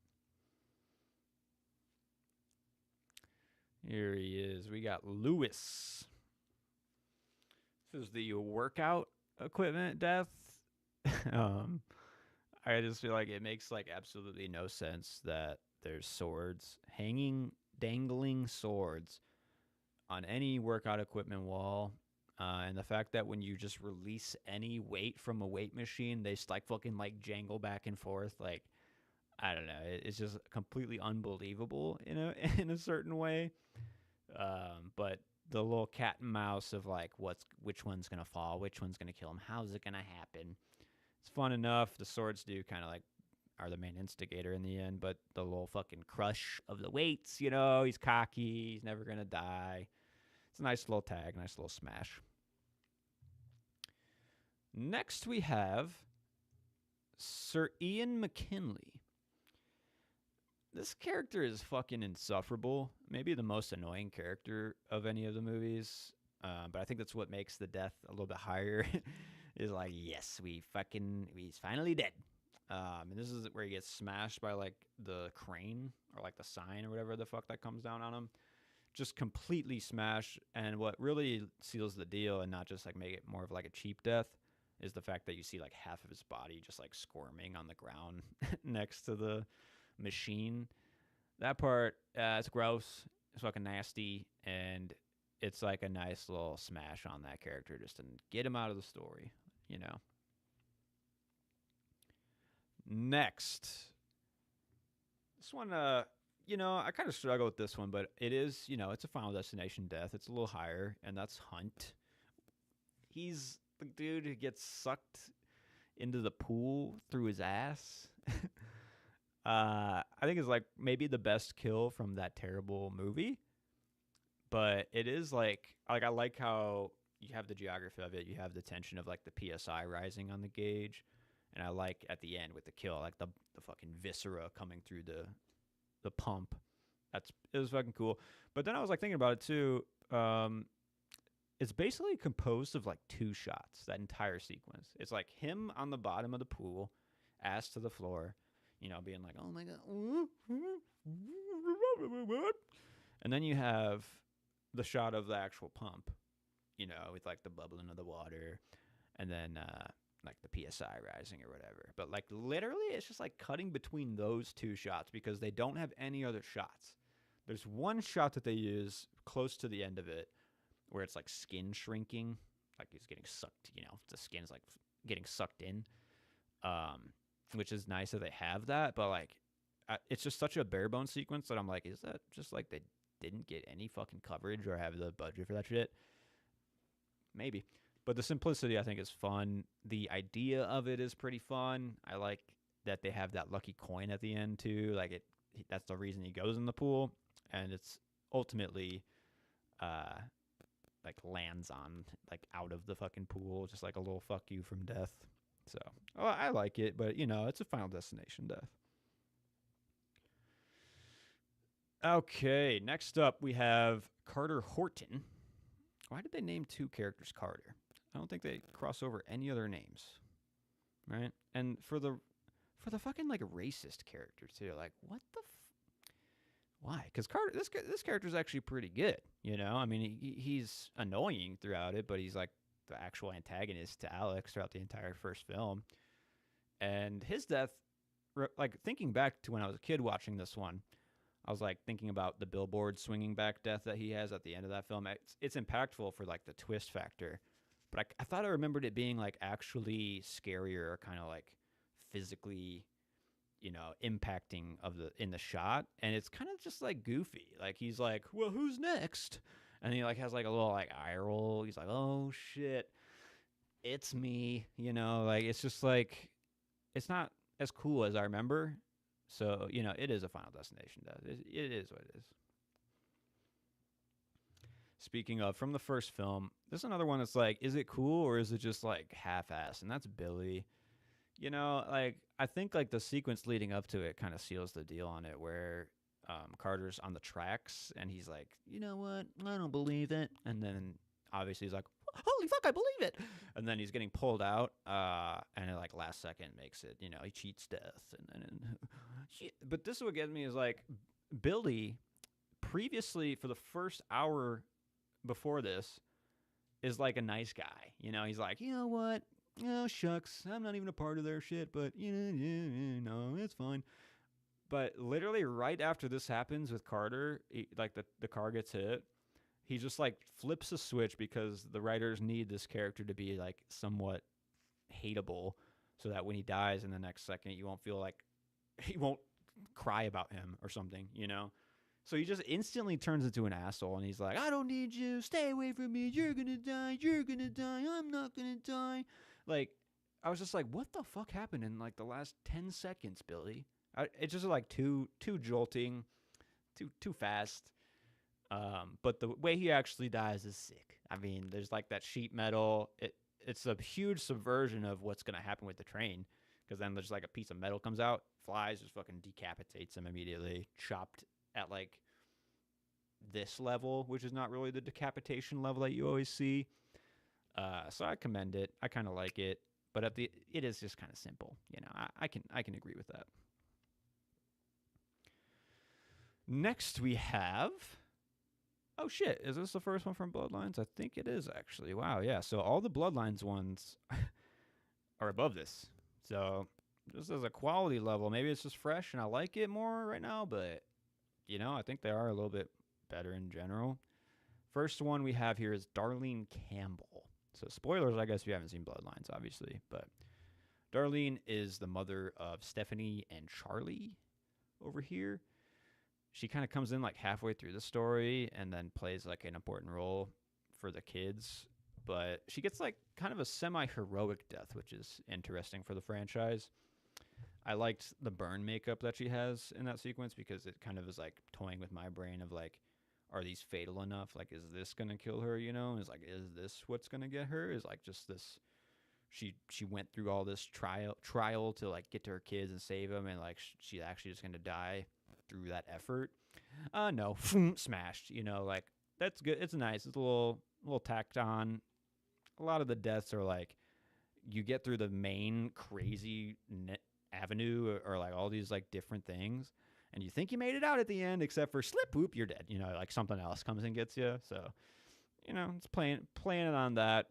Here he is. We got Lewis. This is the workout equipment death. I just feel like it makes like absolutely no sense that there's swords dangling swords on any workout equipment wall. And the fact that when you just release any weight from a weight machine, they just like fucking like jangle back and forth. Like, I don't know. It's just completely unbelievable in a certain way. But the little cat and mouse of like which one's gonna fall, which one's gonna kill him, how's it gonna happen? It's fun enough. The swords do kind of like are the main instigator in the end, but the little fucking crush of the weights, you know, he's cocky, he's never gonna die. It's a nice little tag, nice little smash. Next we have Sir Ian McKinley. This character is fucking insufferable. Maybe the most annoying character of any of the movies. But I think that's what makes the death a little bit higher. Is like, yes, he's finally dead. And this is where he gets smashed by like the crane or like the sign or whatever the fuck that comes down on him. Just completely smashed. And what really seals the deal and not just like make it more of like a cheap death is the fact that you see like half of his body just like squirming on the ground next to the machine. That part, it's gross. It's fucking nasty. And it's like a nice little smash on that character just to get him out of the story, you know. Next. This one, you know, I kind of struggle with this one, but it is, you know, it's a Final Destination death. It's a little higher, and that's Hunt. He's the dude who gets sucked into the pool through his ass. I think it's like maybe the best kill from that terrible movie. But it is like I like how you have the geography of it. You have the tension of like the PSI rising on the gauge. And I like at the end with the kill, like the fucking viscera coming through the pump. It was fucking cool. But then I was like thinking about it too. It's basically composed of like two shots, that entire sequence. It's like him on the bottom of the pool. ass to the floor, being like, oh my God. And then you have the shot of the actual pump, with like the bubbling of the water and then like the PSI rising or whatever. But like literally, it's just like cutting between those two shots because they don't have any other shots. There's one shot that they use close to the end of it where it's like skin shrinking, like he's getting sucked, the skin's like getting sucked in, which is nice that they have that. But like, it's just such a bare bones sequence that I'm like, is that just like they didn't get any fucking coverage or have the budget for that shit? Maybe. But the simplicity, I think, is fun. The idea of it is pretty fun. I like that they have that lucky coin at the end too. Like that's the reason he goes in the pool, and it's ultimately, like lands on like out of the fucking pool, just like a little fuck you from death. So I like it, but it's a Final Destination death. Okay, next up we have Carter Horton. Why did they name two characters Carter? I don't think they cross over any other names, right? And for the fucking like racist character too, like what the why? Because Carter, this character is actually pretty good, I mean, he's annoying throughout it, but he's like the actual antagonist to Alex throughout the entire first film. And his death, like thinking back to when I was a kid watching this one, I was like thinking about the billboard swinging back death that he has at the end of that film. It's impactful for like the twist factor, but I thought I remembered it being like actually scarier, kind of like physically, impacting in the shot. And it's kind of just like goofy. Like he's like, well, who's next? And he like has like a little like eye roll. He's like, oh shit, it's me. Like it's just like, it's not as cool as I remember. So, it is a Final Destination death. It is what it is. Speaking of, from the first film, there's another one that's like, is it cool or is it just like half-assed? And that's Billy. Like, I think like the sequence leading up to it kind of seals the deal on it, where Carter's on the tracks and he's like, you know what? I don't believe it. And then obviously he's like, holy fuck, I believe it. And then he's getting pulled out, and it like last second makes it, he cheats death. But this is what gets me is like Billy previously for the first hour before this is like a nice guy. He's like, you know what? Oh, shucks. I'm not even a part of their shit, but no, it's fine. But literally right after this happens with Carter, like the car gets hit, he just like flips a switch because the writers need this character to be like somewhat hateable so that when he dies in the next second, you won't feel like he won't cry about him or something, So he just instantly turns into an asshole and he's like, I don't need you. Stay away from me. You're going to die. You're going to die. I'm not going to die. Like, I was just like, what the fuck happened in like the last 10 seconds, Billy? It's just like too jolting, too fast. But the way he actually dies is sick. I mean, there's like that sheet metal. It's a huge subversion of what's going to happen with the train. Because then there's like a piece of metal comes out, flies, just fucking decapitates him immediately, chopped at like this level, which is not really the decapitation level that you always see. So I commend it. I kind of like it, but it is just kind of simple. I can agree with that. Next we have, oh shit, is this the first one from Bloodlines? I think it is actually. Wow, yeah. So all the Bloodlines ones are above this. So just as a quality level, maybe it's just fresh and I like it more right now, but I think they are a little bit better in general. First one we have here is Darlene Campbell. So spoilers, I guess, if you haven't seen Bloodlines, obviously. But Darlene is the mother of Stephanie and Charlie over here. She kind of comes in like halfway through the story and then plays like an important role for the kids. But she gets like kind of a semi-heroic death, which is interesting for the franchise. I liked the burn makeup that she has in that sequence because it kind of is like toying with my brain of like, are these fatal enough? Like, is this going to kill her? Is like, is this what's going to get her? Is like just this, she went through all this trial to like get to her kids and save them. And like, she's actually just going to die through that effort. No, smashed, like that's good. It's nice. It's a little tacked on. A lot of the deaths are like, you get through the main crazy avenue or like all these like different things, and you think you made it out at the end, except for slip, whoop, you're dead. Like something else comes and gets you. So it's playing it on that.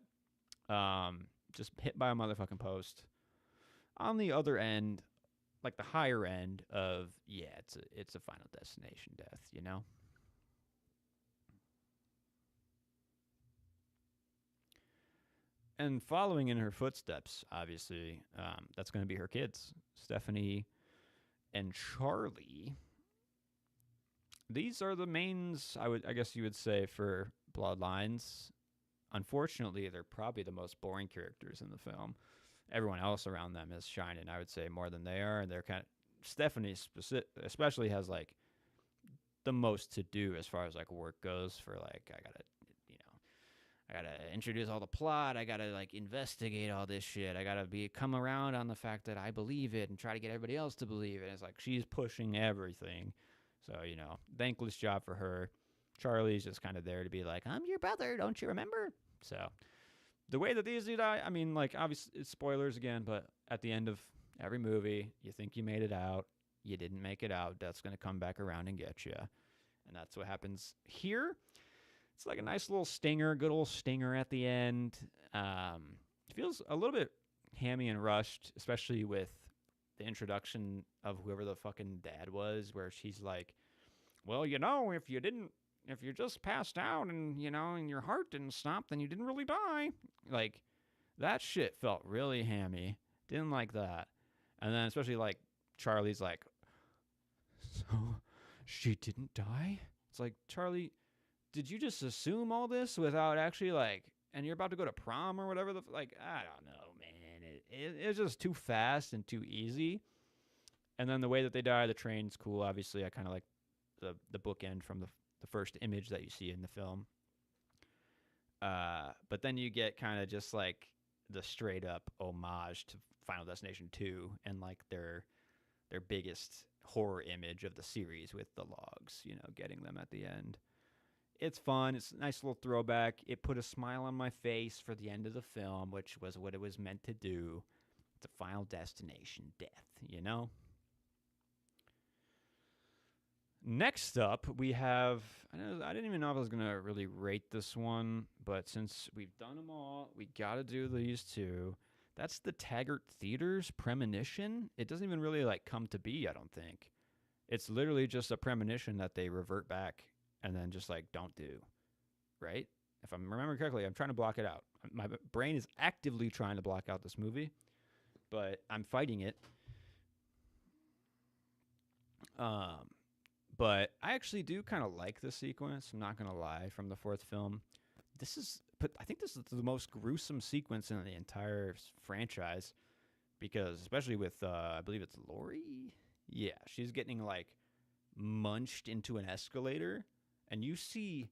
Just hit by a motherfucking post. On the other end, like the higher end of it's a Final Destination death. And following in her footsteps, obviously, that's going to be her kids, Stephanie and Charlie. These are the mains, I guess you would say, for Bloodlines. Unfortunately, they're probably the most boring characters in the film. Everyone else around them is shining, I would say, more than they are. And they're Stephanie especially has like the most to do as far as like work goes for like, I gotta introduce all the plot. I gotta like investigate all this shit. I gotta come around on the fact that I believe it and try to get everybody else to believe it. It's like she's pushing everything. So, thankless job for her. Charlie's just kind of there to be like, I'm your brother, don't you remember? So the way that these do die, I mean, like, obviously, it's spoilers again, but at the end of every movie, you think you made it out. You didn't make it out. Death's going to come back around and get you. And that's what happens here. It's like a nice little stinger, good old stinger at the end. It feels a little bit hammy and rushed, especially with the introduction of whoever the fucking dad was, where she's like, well, if you just passed out and, and your heart didn't stop, then you didn't really die. Like, that shit felt really hammy. Didn't like that. And then especially, like, Charlie's like, so she didn't die? It's like, Charlie, did you just assume all this without actually, like, and you're about to go to prom or whatever? Like, I don't know, man. It's just too fast and too easy. And then the way that they die, the train's cool. Obviously, I kind of like the bookend from the first image that you see in the film. But then you get kind of just like the straight up homage to Final Destination 2 and like their biggest horror image of the series with the logs, getting them at the end. It's fun. It's a nice little throwback. It put a smile on my face for the end of the film, which was what it was meant to do. It's a Final Destination death, Next up, we have, I didn't even know if I was going to really rate this one, but since we've done them all, we got to do these two. That's the Taggart Theater's Premonition. It doesn't even really like come to be, I don't think. It's literally just a premonition that they revert back and then just like don't do, right? If I'm remembering correctly, I'm trying to block it out. My brain is actively trying to block out this movie, but I'm fighting it. But I actually do kind of like this sequence. I'm not going to lie, from the fourth film. I think this is the most gruesome sequence in the entire franchise, because especially with, I believe it's Lori. Yeah, she's getting like munched into an escalator, and you see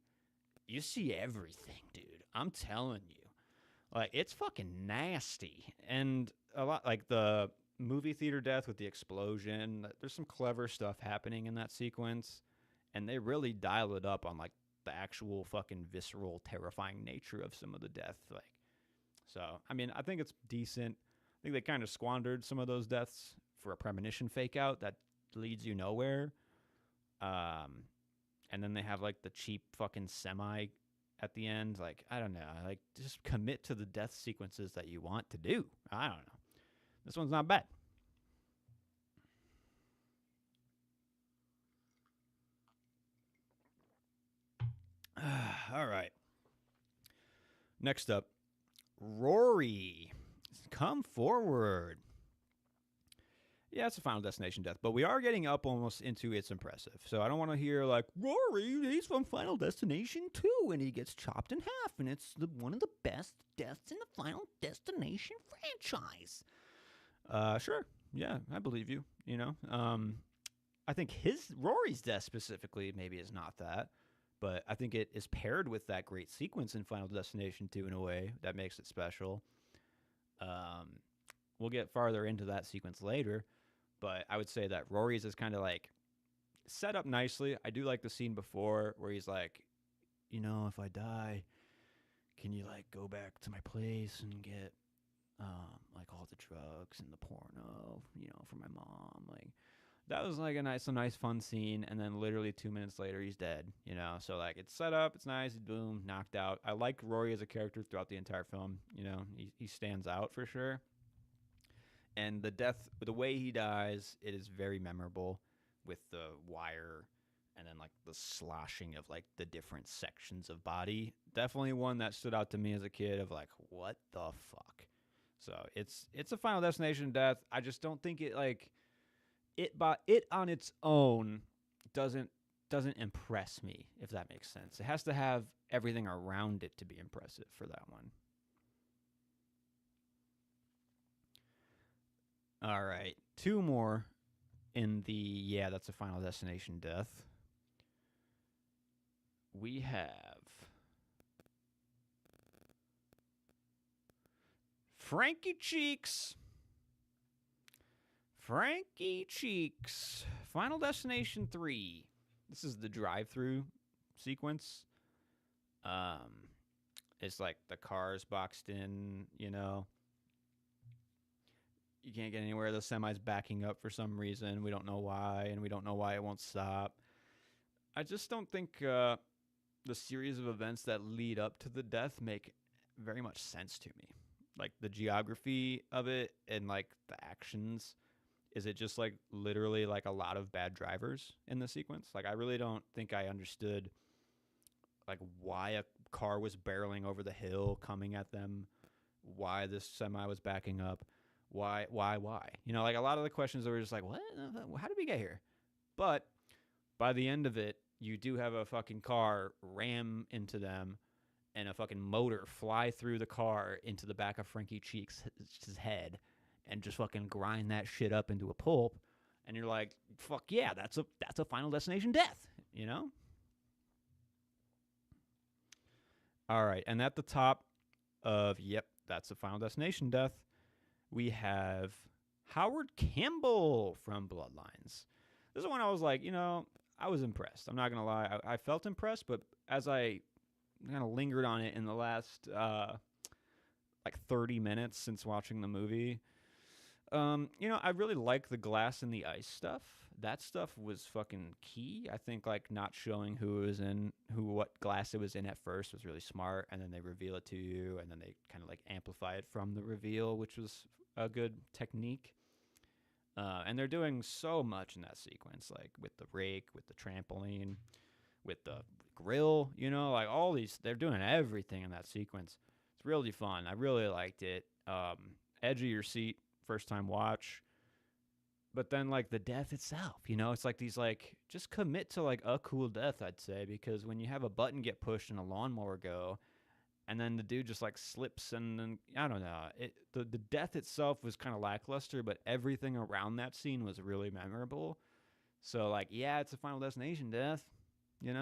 everything, dude. I'm telling you, like, it's fucking nasty, and a lot like the movie theater death with the explosion. There's some clever stuff happening in that sequence, and they really dial it up on like the actual fucking visceral, terrifying nature of some of the death. Like, so I mean, I think it's decent. I think they kind of squandered some of those deaths for a premonition fake out that leads you nowhere. And then they have like the cheap fucking semi at the end. Like, I don't know. Like, just commit to the death sequences that you want to do. I don't know. This one's not bad. All right. Next up, Rory. Come forward. Yeah, it's a Final Destination death, but we are getting up almost into It's Impressive. So I don't want to hear like, Rory, he's from Final Destination 2, and he gets chopped in half, and it's one of the best deaths in the Final Destination franchise. Sure. Yeah, I believe you, I think Rory's death specifically maybe is not that, but I think it is paired with that great sequence in Final Destination 2 in a way that makes it special. We'll get farther into that sequence later, but I would say that Rory's is kind of like set up nicely. I do like the scene before where he's like, if I die, can you like go back to my place and get like all the drugs and the porno, for my mom. Like that was like a nice fun scene. And then literally 2 minutes later, he's dead. So like it's set up, it's nice, boom, knocked out. I like Rory as a character throughout the entire film. He stands out for sure. And the way he dies, it is very memorable with the wire and then like the sloshing of like the different sections of body. Definitely one that stood out to me as a kid of like, what the fuck? So it's a Final Destination death. I just don't think it it on its own doesn't impress me, if that makes sense. It has to have everything around it to be impressive for that one. All right, two more in the that's a Final Destination death. We have Frankie Cheeks. Frankie Cheeks. Final Destination 3. This is the drive-through sequence. It's like the car's boxed in, You can't get anywhere. The semi's backing up for some reason. We don't know why, and we don't know why it won't stop. I just don't think the series of events that lead up to the death make very much sense to me. Like the geography of it and like the actions. Is it just like literally like a lot of bad drivers in the sequence? Like I really don't think I understood like why a car was barreling over the hill coming at them, why this semi was backing up, why? Like a lot of the questions were just like, what? How did we get here? But by the end of it, you do have a fucking car ram into them and a fucking motor fly through the car into the back of Frankie Cheeks' head and just fucking grind that shit up into a pulp. And you're like, fuck yeah, that's a Final Destination death, All right, and at the top of, that's a Final Destination death, we have Howard Campbell from Bloodlines. This is one I was like, I was impressed. I'm not going to lie. I felt impressed, but as I kind of lingered on it in the last like 30 minutes since watching the movie, I really like the glass and the ice stuff. That stuff was fucking key. I think like not showing what glass it was in at first was really smart, and then they reveal it to you, and then they kind of like amplify it from the reveal, which was a good technique. And they're doing so much in that sequence, like with the rake, with the trampoline, with the grill, like all these, they're doing everything in that sequence. It's really fun. I really liked it. Edge of your seat, first time watch. But then like the death itself, it's like these like, just commit to like a cool death, I'd say, because when you have a button get pushed and a lawnmower go, and then the dude just like slips, and then I don't know, the death itself was kind of lackluster, but everything around that scene was really memorable. So like, yeah, it's a Final Destination death, it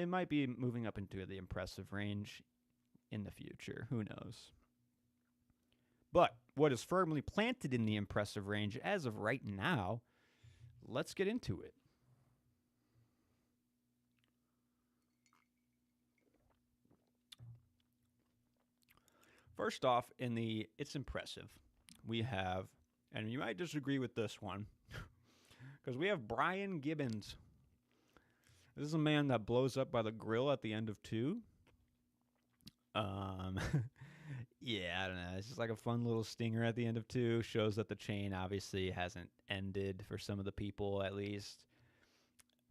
might be moving up into the impressive range in the future. Who knows? But what is firmly planted in the impressive range as of right now, let's get into it. First off, it's impressive, we have, and you might disagree with this one, because we have Brian Gibbons. This is a man that blows up by the grill at the end of 2. Yeah, I don't know. It's just like a fun little stinger at the end of 2. Shows that the chain obviously hasn't ended for some of the people, at least.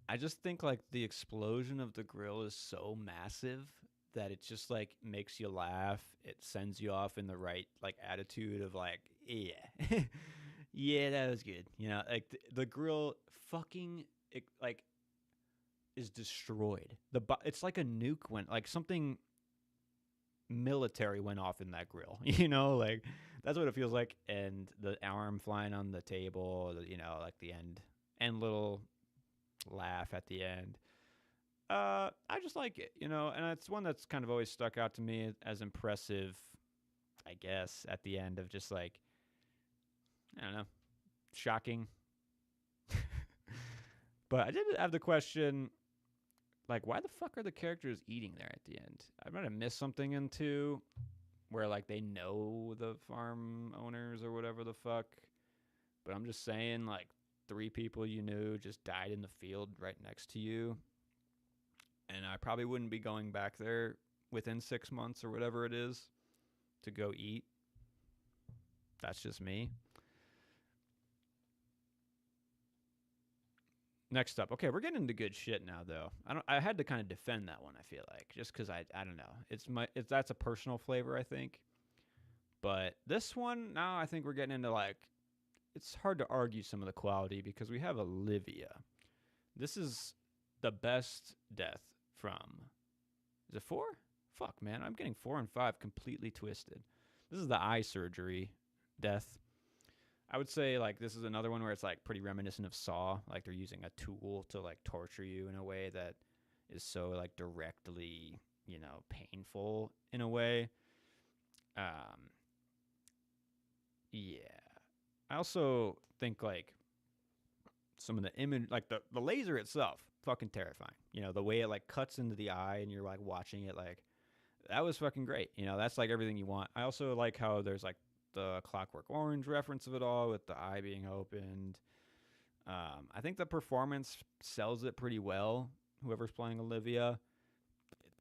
I just think like the explosion of the grill is so massive that it just like makes you laugh. It sends you off in the right like attitude of like, yeah, yeah, that was good. Like the grill fucking like is destroyed. It's like a nuke went, like something military went off in that grill. Like that's what it feels like. And the arm flying on the table, like the end little laugh at the end. I just like it, and it's one that's kind of always stuck out to me as impressive, I guess, at the end of just like, I don't know, shocking. But I did have the question, like, why the fuck are the characters eating there at the end? I might have missed something in 2 where like they know the farm owners or whatever the fuck. But I'm just saying, like, 3 people you knew just died in the field right next to you. And I probably wouldn't be going back there within 6 months or whatever it is to go eat. That's just me. Next up, okay, we're getting into good shit now, though. I had to kind of defend that one. I feel like just because I don't know. That's a personal flavor, I think. But this one now, I think we're getting into like it's hard to argue some of the quality because we have Olivia. This is the best death from. Is it 4? Fuck, man, I'm getting 4 and 5 completely twisted. This is the eye surgery death. I would say like this is another one where it's like pretty reminiscent of Saw. Like they're using a tool to like torture you in a way that is so like directly, painful in a way. Yeah. I also think like some of the image, like the laser itself, fucking terrifying. The way it like cuts into the eye and you're like watching it, like that was fucking great. That's like everything you want. I also like how there's like the Clockwork Orange reference of it all with the eye being opened. I think the performance sells it pretty well. Whoever's playing Olivia,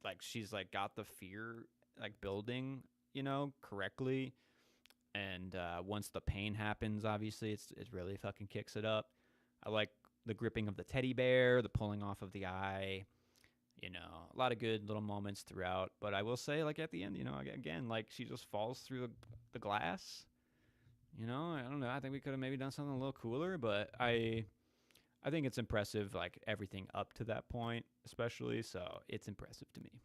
like she's like got the fear like building, correctly. And once the pain happens, obviously it really fucking kicks it up. I like the gripping of the teddy bear, the pulling off of the eye. A lot of good little moments throughout. But I will say, like at the end, again, like she just falls through the glass. I don't know. I think we could have maybe done something a little cooler, but I think it's impressive, like everything up to that point, especially. So it's impressive to me.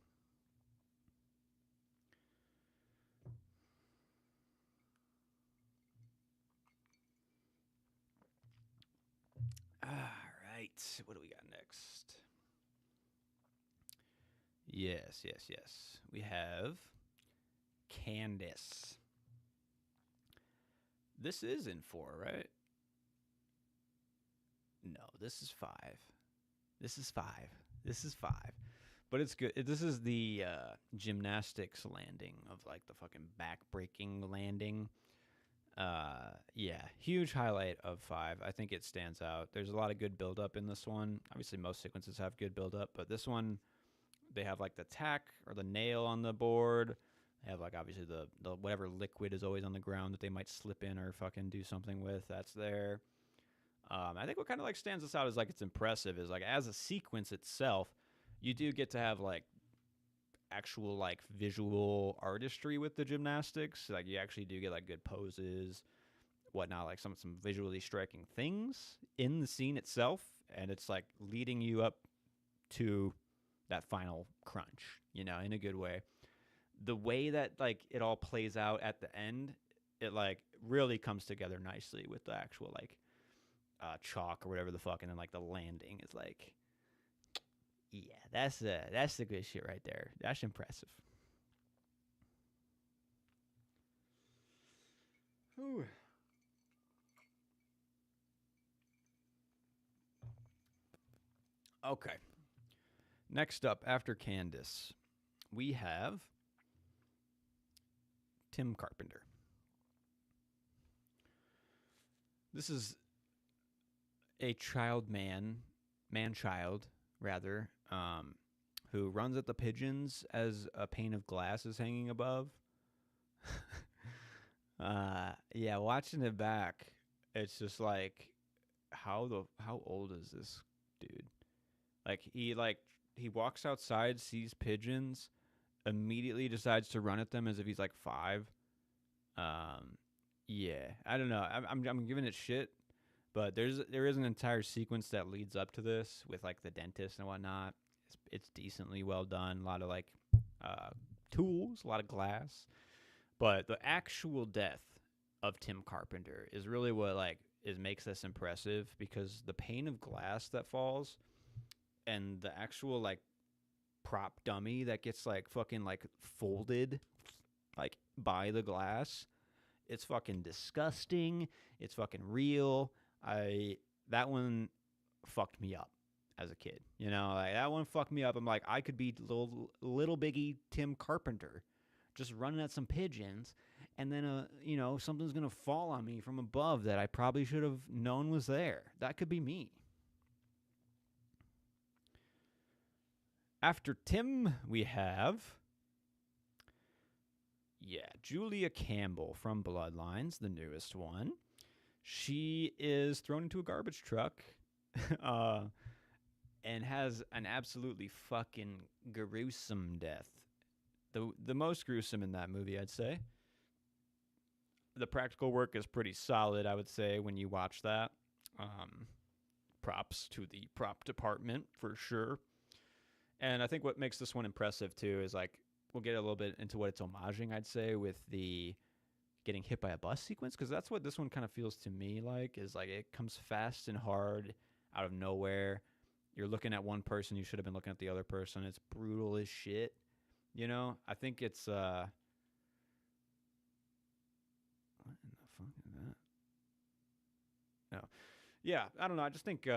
All right. What do we got next? Yes. We have Candace. This is in 4, right? No, this is 5. This is 5. This is 5. But it's good. This is the gymnastics landing of like the fucking back-breaking landing. Yeah, huge highlight of 5. I think it stands out. There's a lot of good build-up in this one. Obviously, most sequences have good build-up, but this one, they have like the tack or the nail on the board. They have like obviously the whatever liquid is always on the ground that they might slip in or fucking do something with. That's there. I think what kind of like stands us out is like it's impressive is like as a sequence itself, you do get to have like actual like visual artistry with the gymnastics. Like you actually do get like good poses, whatnot, like some visually striking things in the scene itself, and it's like leading you up to that final crunch, in a good way. The way that like it all plays out at the end, it like really comes together nicely with the actual like chalk or whatever the fuck, and then like the landing is like, yeah, that's the good shit right there. That's impressive. Ooh. Okay. Next up, after Candace, we have Tim Carpenter. This is a man-child, rather, who runs at the pigeons as a pane of glass is hanging above. Yeah, watching it back, it's just like, how old is this dude? Like he walks outside, sees pigeons, immediately decides to run at them as if he's like 5. Yeah, I don't know. I'm giving it shit, but there is an entire sequence that leads up to this with like the dentist and whatnot. It's decently well done. A lot of like tools, a lot of glass, but the actual death of Tim Carpenter is really what like makes this impressive because the pane of glass that falls and the actual like prop dummy that gets like fucking like folded like by the glass. It's fucking disgusting. It's fucking real. That one fucked me up as a kid. Like that one fucked me up. I'm like, I could be little biggie Tim Carpenter just running at some pigeons, and then something's gonna fall on me from above that I probably should have known was there. That could be me. After Tim, we have Julia Campbell from Bloodlines, the newest one. She is thrown into a garbage truck and has an absolutely fucking gruesome death. The most gruesome in that movie, I'd say. The practical work is pretty solid, I would say, when you watch that. Props to the prop department, for sure. And I think what makes this one impressive, too, is like, we'll get a little bit into what it's homaging, I'd say, with the getting hit by a bus sequence, because that's what this one kind of feels to me like, is like it comes fast and hard out of nowhere. You're looking at one person, you should have been looking at the other person. It's brutal as shit. I think it's what in the fuck is that? No. Yeah, I don't know. I just think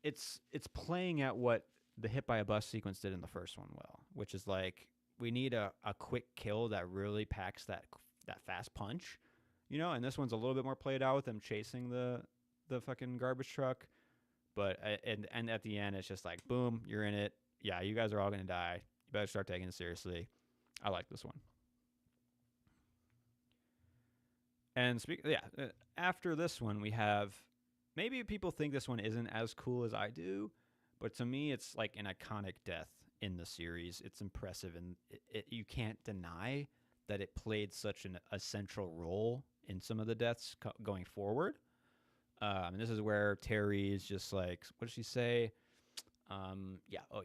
it's playing at what the hit by a bus sequence did in the first one well, which is like, we need a quick kill that really packs that fast punch, and this one's a little bit more played out with them chasing the fucking garbage truck, but and at the end it's just like, boom, you're in it. Yeah, you guys are all gonna die. You better start taking it seriously. I like this one. And after this one we have, maybe people think this one isn't as cool as I do, but to me it's like an iconic death in the series. It's impressive, and you can't deny that it played such a central role in some of the deaths going forward. And this is where Terry is just like, what does she say?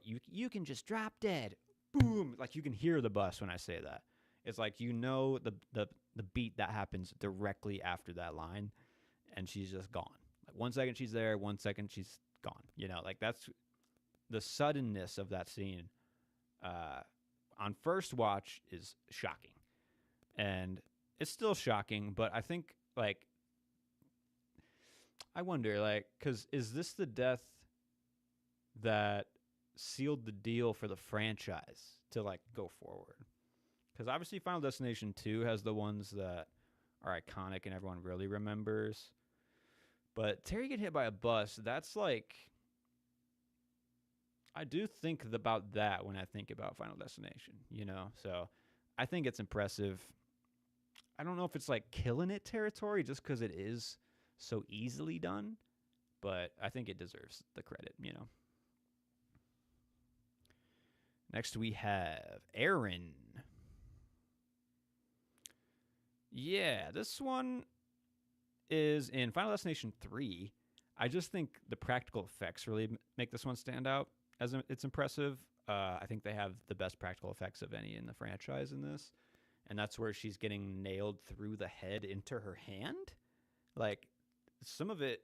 You can just drop dead. Boom! Like, you can hear the bus when I say that. It's like, the beat that happens directly after that line, and she's just gone. Like, 1 second she's there, 1 second she's gone. Like, that's the suddenness of that scene. On first watch is shocking, and it's still shocking. But I think, like, I wonder, like, because is this the death that sealed the deal for the franchise to, like, go forward? Because obviously Final Destination 2 has the ones that are iconic and everyone really remembers. But Terry getting hit by a bus, that's like, I do think about that when I think about Final Destination, So I think it's impressive. I don't know if it's like killing it territory just because it is so easily done, but I think it deserves the credit, Next we have Aaron. Yeah, this one is in Final Destination 3. I just think the practical effects really make this one stand out as it's impressive. I think they have the best practical effects of any in the franchise in this. And that's where she's getting nailed through the head into her hand. Like, some of it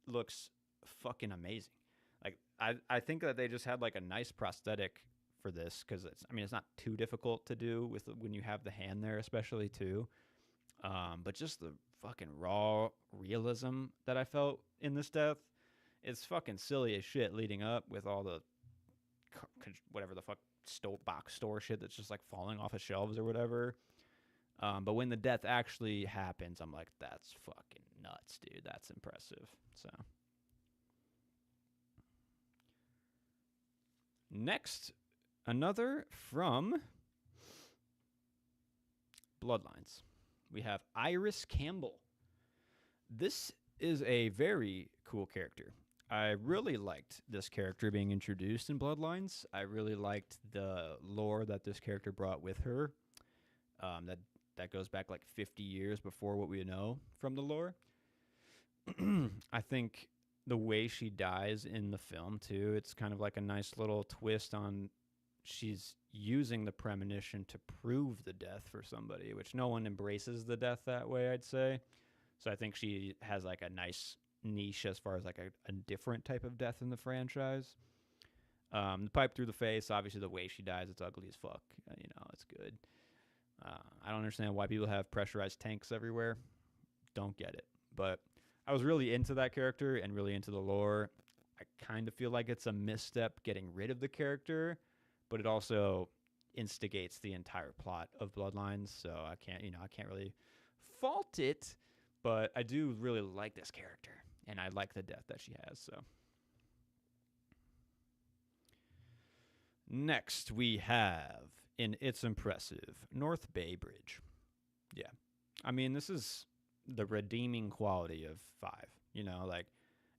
looks fucking amazing. Like, I think that they just had like a nice prosthetic for this, because it's not too difficult to do with when you have the hand there, especially too. But just the fucking raw realism that I felt in this death, it's fucking silly as shit leading up with all the whatever the fuck box store shit that's just like falling off of shelves or whatever. But when the death actually happens, I'm like, that's fucking nuts, dude. That's impressive. So next, another from Bloodlines. We have Iris Campbell. This is a very cool character. I really liked this character being introduced in Bloodlines. I really liked the lore that this character brought with her. That goes back like 50 years before what we know from the lore. I think the way she dies in the film, too, it's kind of like a nice little twist on she's using the premonition to prove the death for somebody, which no one embraces the death that way, I'd say. So I think she has like a nice niche as far as like a different type of death in the franchise. The pipe through the face, obviously the way she dies, it's ugly as fuck. It's good. I don't understand why people have pressurized tanks everywhere. Don't get it. But I was really into that character and really into the lore. I kind of feel like it's a misstep getting rid of the character, but it also instigates the entire plot of Bloodlines. So I can't really fault it, but I do really like this character, and I like the death that she has. So next we have in It's Impressive North Bay Bridge. Yeah, I mean this is the redeeming quality of 5. Like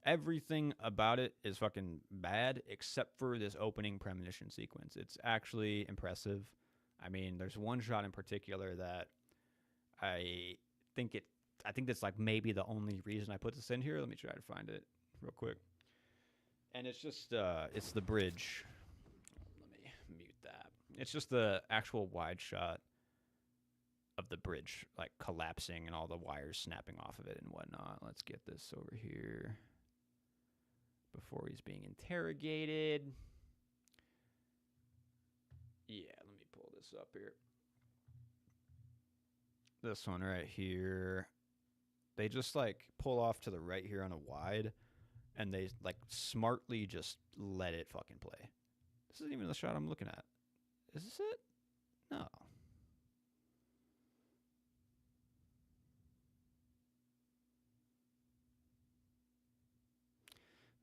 everything about it is fucking bad except for this opening premonition sequence. It's actually impressive. I mean, there's one shot in particular that I think it. I think that's like maybe the only reason I put this in here. Let me try to find it real quick. And it's just it's the bridge. Let me mute that. It's just the actual wide shot of the bridge like collapsing and all the wires snapping off of it and whatnot. Let's get this over here before he's being interrogated. Yeah, let me pull this up here. This one right here. They just like pull off to the right here on a wide, and they like smartly just let it fucking play. This isn't even the shot I'm looking at. Is this it? No.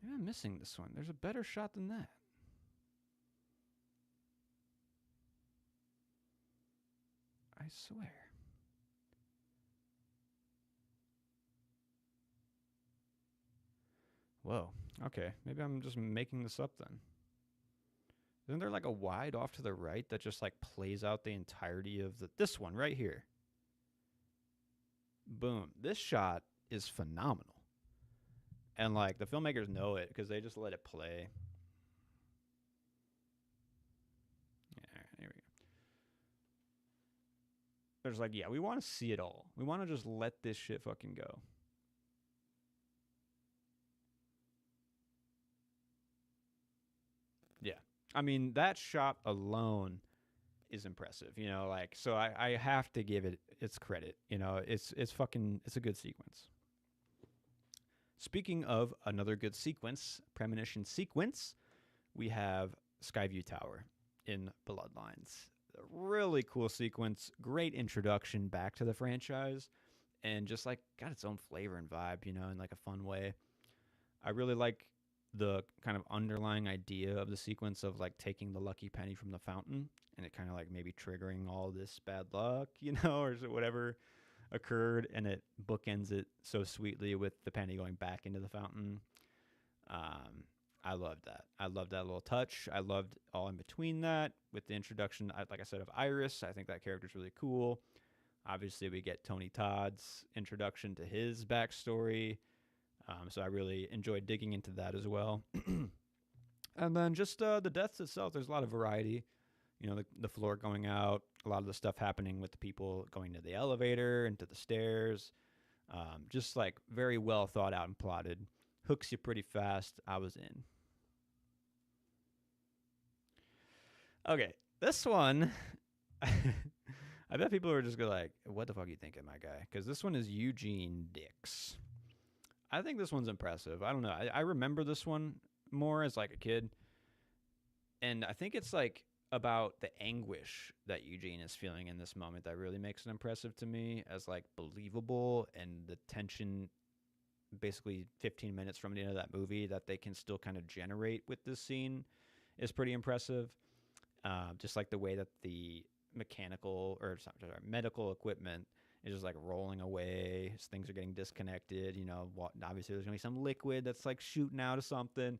Maybe I'm missing this one. There's a better shot than that. I swear. Whoa. Okay. Maybe I'm just making this up then. Isn't there like a wide off to the right that just like plays out the entirety of this one right here? Boom. This shot is phenomenal. And like the filmmakers know it because they just let it play. Yeah, here we go. There's like, yeah, we want to see it all. We want to just let this shit fucking go. Yeah. I mean, that shot alone is impressive, like, so I have to give it its credit. It's a good sequence. Speaking of another good sequence, premonition sequence, we have Skyview Tower in Bloodlines. A really cool sequence, great introduction back to the franchise, and just like got its own flavor and vibe, in like a fun way. I really like the kind of underlying idea of the sequence of like taking the lucky penny from the fountain and it kind of like maybe triggering all this bad luck, or whatever occurred, and it bookends it so sweetly with the penny going back into the fountain. I loved that. I loved that little touch. I loved all in between that with the introduction, like I said, of Iris. I think that character's really cool. Obviously, we get Tony Todd's introduction to his backstory. So I really enjoyed digging into that as well. And then just the deaths itself, there's a lot of variety. The floor going out, a lot of the stuff happening with the people going to the elevator and to the stairs. Just like very well thought out and plotted. Hooks you pretty fast. I was in. Okay, this one, I bet people are just going to like, what the fuck are you thinking, my guy? Because this one is Eugene Dix. I think this one's impressive. I don't know. I remember this one more as like a kid. And I think it's like about the anguish that Eugene is feeling in this moment that really makes it impressive to me as like believable, and the tension basically 15 minutes from the end of that movie that they can still kind of generate with this scene is pretty impressive. Just like the way that the medical equipment is just like rolling away as things are getting disconnected. Obviously there's gonna be some liquid that's like shooting out of something.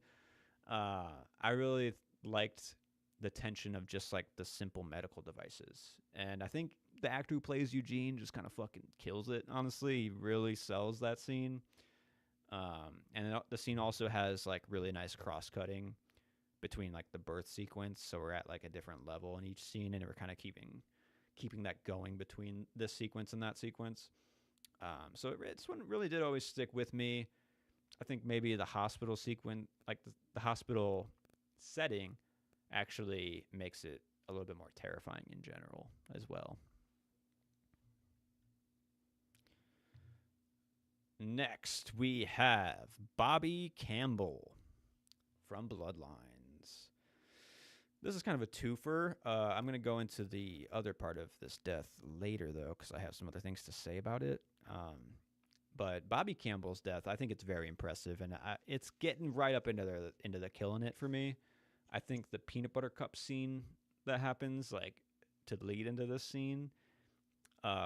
I really liked the tension of just like the simple medical devices, and I think the actor who plays Eugene just kind of fucking kills it. Honestly, he really sells that scene. And the scene also has like really nice cross-cutting between like the birth sequence, so we're at like a different level in each scene, and we're kind of keeping that going between this sequence and that sequence. So this one really did always stick with me. I think maybe the hospital sequence, like the hospital setting, actually makes it a little bit more terrifying in general as well. Next, we have Bobby Campbell from Bloodlines. This is kind of a twofer. I'm going to go into the other part of this death later, though, because I have some other things to say about it. But Bobby Campbell's death, I think it's very impressive, and it's getting right up into the killing it for me. I think the peanut butter cup scene that happens, like to lead into this scene,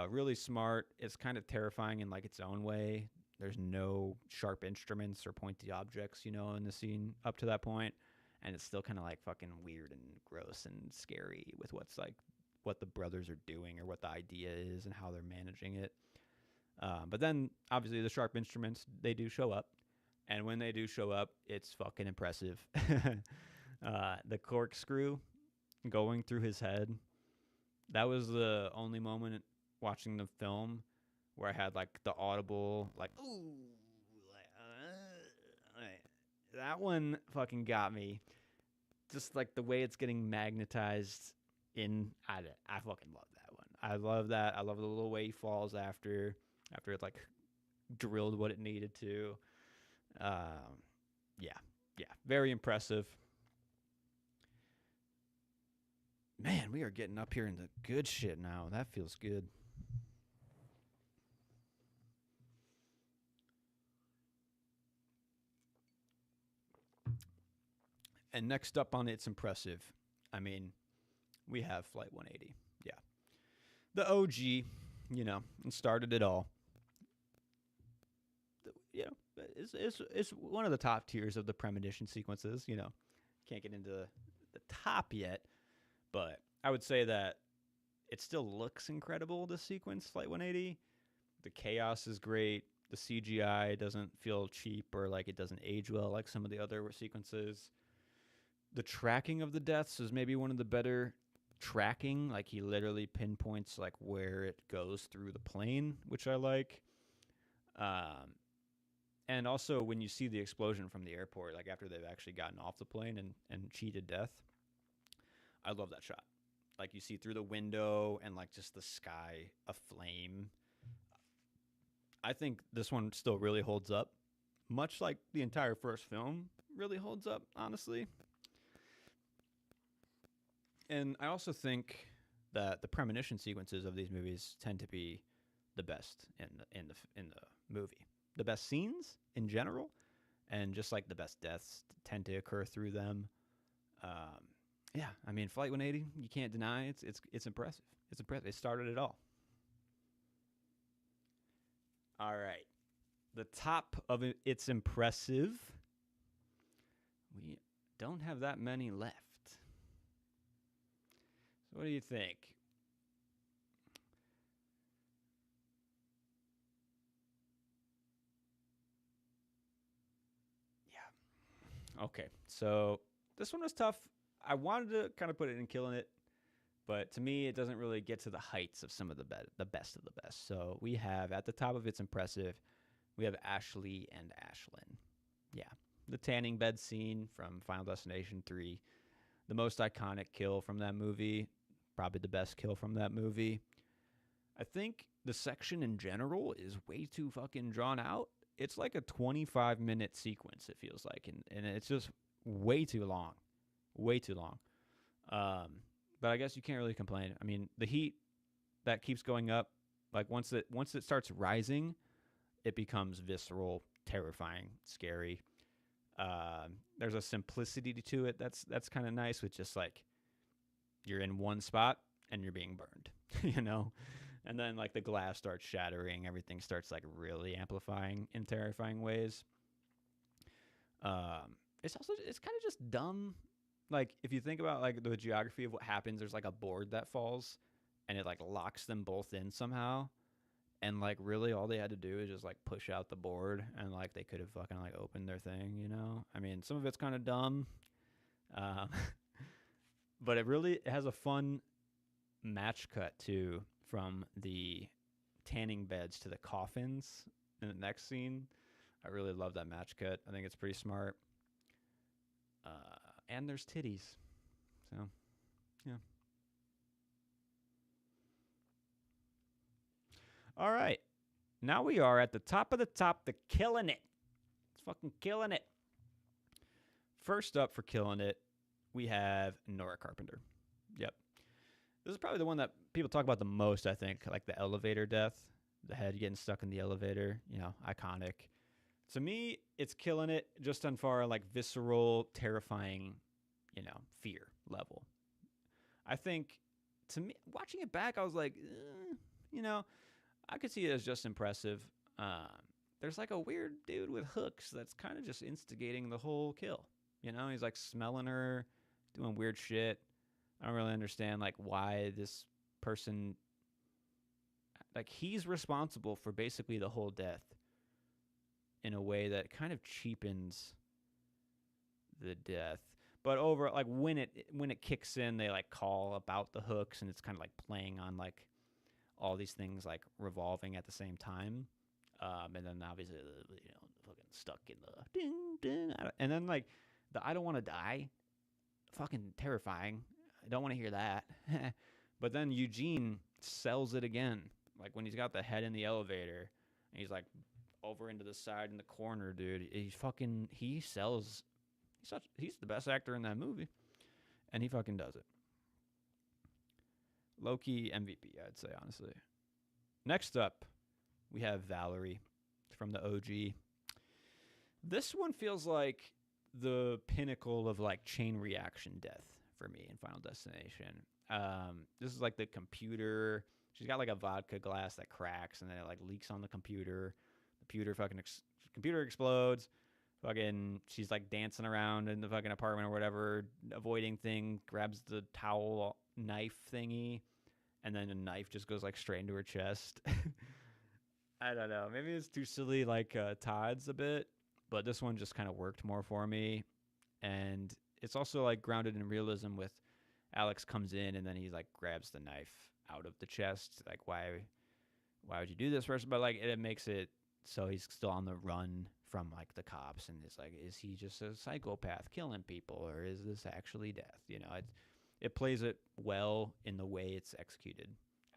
really smart. It's kind of terrifying in like its own way. There's no sharp instruments or pointy objects, in the scene up to that point, and it's still kind of like fucking weird and gross and scary with what the brothers are doing or what the idea is and how they're managing it. But then obviously the sharp instruments, they do show up, and when they do show up, it's fucking impressive. The corkscrew going through his head, that was the only moment watching the film where I had like the audible, like, ooh, that one fucking got me. Just like the way it's getting magnetized I fucking love that one. I love that. I love the little way he falls after it like drilled what it needed to. Yeah, very impressive. Man, we are getting up here into good shit now. That feels good. And next up on It's Impressive, I mean, we have Flight 180. Yeah. The OG, and started it all. It's one of the top tiers of the premonition sequences. Can't get into the top yet, but I would say that it still looks incredible, this sequence, Flight 180. The chaos is great. The CGI doesn't feel cheap or like it doesn't age well like some of the other sequences. The tracking of the deaths is maybe one of the better tracking. Like he literally pinpoints like where it goes through the plane, which I like. And also when you see the explosion from the airport, like after they've actually gotten off the plane and cheated death, I love that shot. Like you see through the window and like just the sky aflame. I think this one still really holds up, much like the entire first film really holds up, honestly. And I also think that the premonition sequences of these movies tend to be the best in the movie. The best scenes in general, and just like the best deaths tend to occur through them. Yeah, I mean, Flight 180, you can't deny it's impressive. It's impressive. It started it all. All right, the top of It's Impressive. We don't have that many left. So what do you think? Yeah. Okay. So this one was tough. I wanted to kind of put it in Killing It, but to me, it doesn't really get to the heights of some of the best of the best. So we have at the top of It's Impressive, we have Ashley and Ashlyn. Yeah. The tanning bed scene from Final Destination 3. The most iconic kill from that movie. Probably the best kill from that movie. I think the section in general is way too fucking drawn out. It's like a 25-minute sequence, it feels like. And it's just way too long. Way too long. But I guess you can't really complain. I mean, the heat that keeps going up, like once it starts rising, it becomes visceral, terrifying, scary. There's a simplicity to it that's kind of nice, with just like you're in one spot and you're being burned, and then like the glass starts shattering, everything starts like really amplifying in terrifying ways. It's kind of just dumb. Like if you think about like the geography of what happens, there's like a board that falls and it like locks them both in somehow. And like really all they had to do is just like push out the board, and like they could have fucking like opened their thing, I mean, some of it's kind of dumb. But it has a fun match cut too, from the tanning beds to the coffins in the next scene. I really love that match cut. I think it's pretty smart. And there's titties. So, yeah. All right. Now we are at the top of the top, the Killing It. It's fucking Killing It. First up for Killing It, we have Nora Carpenter. Yep. This is probably the one that people talk about the most, I think, like the elevator death, the head getting stuck in the elevator, iconic. To me, it's killing it just on far like visceral, terrifying, fear level. I think to me, watching it back, I was like, I could see it as just impressive. There's like a weird dude with hooks that's kind of just instigating the whole kill. He's like smelling her, doing weird shit. I don't really understand like why this person, like, he's responsible for basically the whole death in a way that kind of cheapens the death. But over like when it kicks in, they like call about the hooks, and it's kind of like playing on like all these things like revolving at the same time. And then obviously, fucking stuck in the ding ding, and then like the I don't want to die, fucking terrifying. I don't want to hear that. But then Eugene sells it again, like when he's got the head in the elevator, and he's like over into the side in the corner, dude. He sells. He's the best actor in that movie, and he fucking does it. Low-key MVP, I'd say, honestly. Next up, we have Valerie from the OG. This one feels like the pinnacle of like chain reaction death for me in Final Destination. This is like the computer. She's got like a vodka glass that cracks, and then it like leaks on the computer. Computer explodes. Fucking, she's like dancing around in the fucking apartment or whatever, avoiding thing, grabs the towel knife thingy, and then the knife just goes like straight into her chest. I don't know. Maybe it's too silly like Todd's a bit, but this one just kind of worked more for me. And it's also like grounded in realism with Alex comes in and then he like grabs the knife out of the chest. Like, why would you do this first? But like it makes it so he's still on the run from like the cops, and it's like, is he just a psychopath killing people, or is this actually death? It plays it well in the way it's executed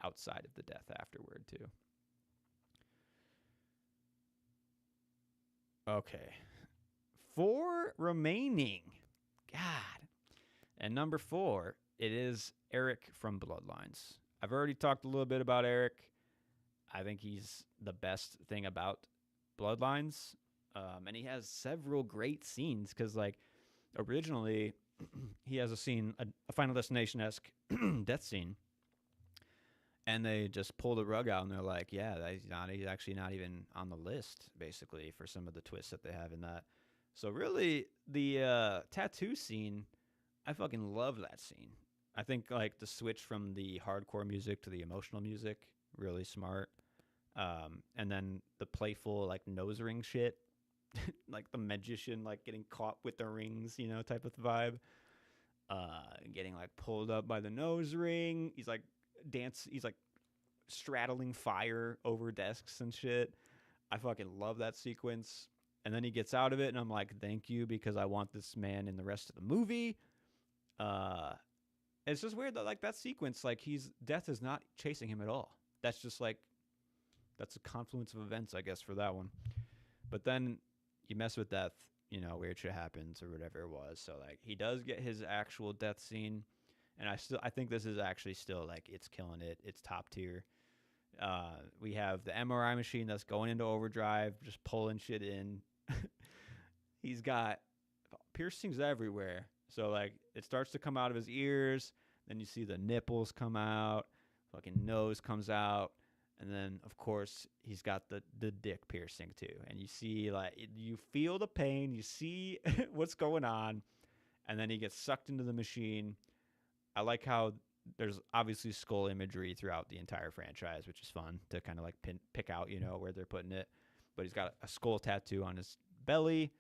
outside of the death afterward too. Okay, 4 remaining. God. And number 4, it is Eric from Bloodlines. I've already talked a little bit about Eric. I think he's the best thing about Bloodlines. And he has several great scenes because, like, originally he has a scene, a Final Destination-esque death scene, and they just pull the rug out and they're like, yeah, he's actually not even on the list, basically, for some of the twists that they have in that. So really, the tattoo scene, I fucking love that scene. I think, like, the switch from the hardcore music to the emotional music, really smart. And then the playful, like, nose ring shit, like the magician, like, getting caught with the rings, type of vibe. Getting, like, pulled up by the nose ring. He's like straddling fire over desks and shit. I fucking love that sequence. And then he gets out of it, and I'm like, thank you, because I want this man in the rest of the movie. It's just weird that, like, that sequence, like, death is not chasing him at all. That's just like, that's a confluence of events, I guess, for that one. But then you mess with death, weird shit happens or whatever it was. So, like, he does get his actual death scene, and I think this is actually still, like, it's killing it. It's top tier. We have the MRI machine that's going into overdrive, just pulling shit in. He's got piercings everywhere. So, like, it starts to come out of his ears. Then you see the nipples come out. Fucking nose comes out. And then, of course, he's got the dick piercing, too. And you see, like, you feel the pain. You see what's going on. And then he gets sucked into the machine. I like how there's obviously skull imagery throughout the entire franchise, which is fun to kind of, like, pick out, where they're putting it. But he's got a skull tattoo on his belly.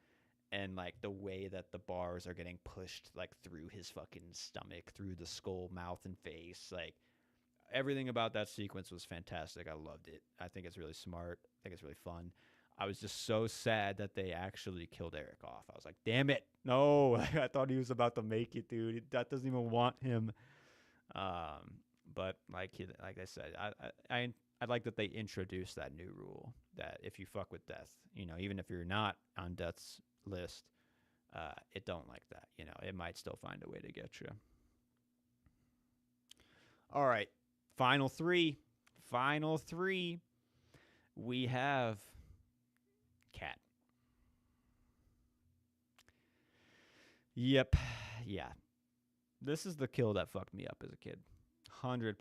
And, like, the way that the bars are getting pushed, like, through his fucking stomach, through the skull, mouth, and face. Like, everything about that sequence was fantastic. I loved it. I think it's really smart. I think it's really fun. I was just so sad that they actually killed Eric off. I was like, damn it. No. I thought he was about to make it, dude. That doesn't even want him. But like I said, I like that they introduced that new rule that if you fuck with death, even if you're not on death's list, it don't like that. It might still find a way to get you. All right, final three. Final three. We have cat. Yep. Yeah. This is the kill that fucked me up as a kid. 100%.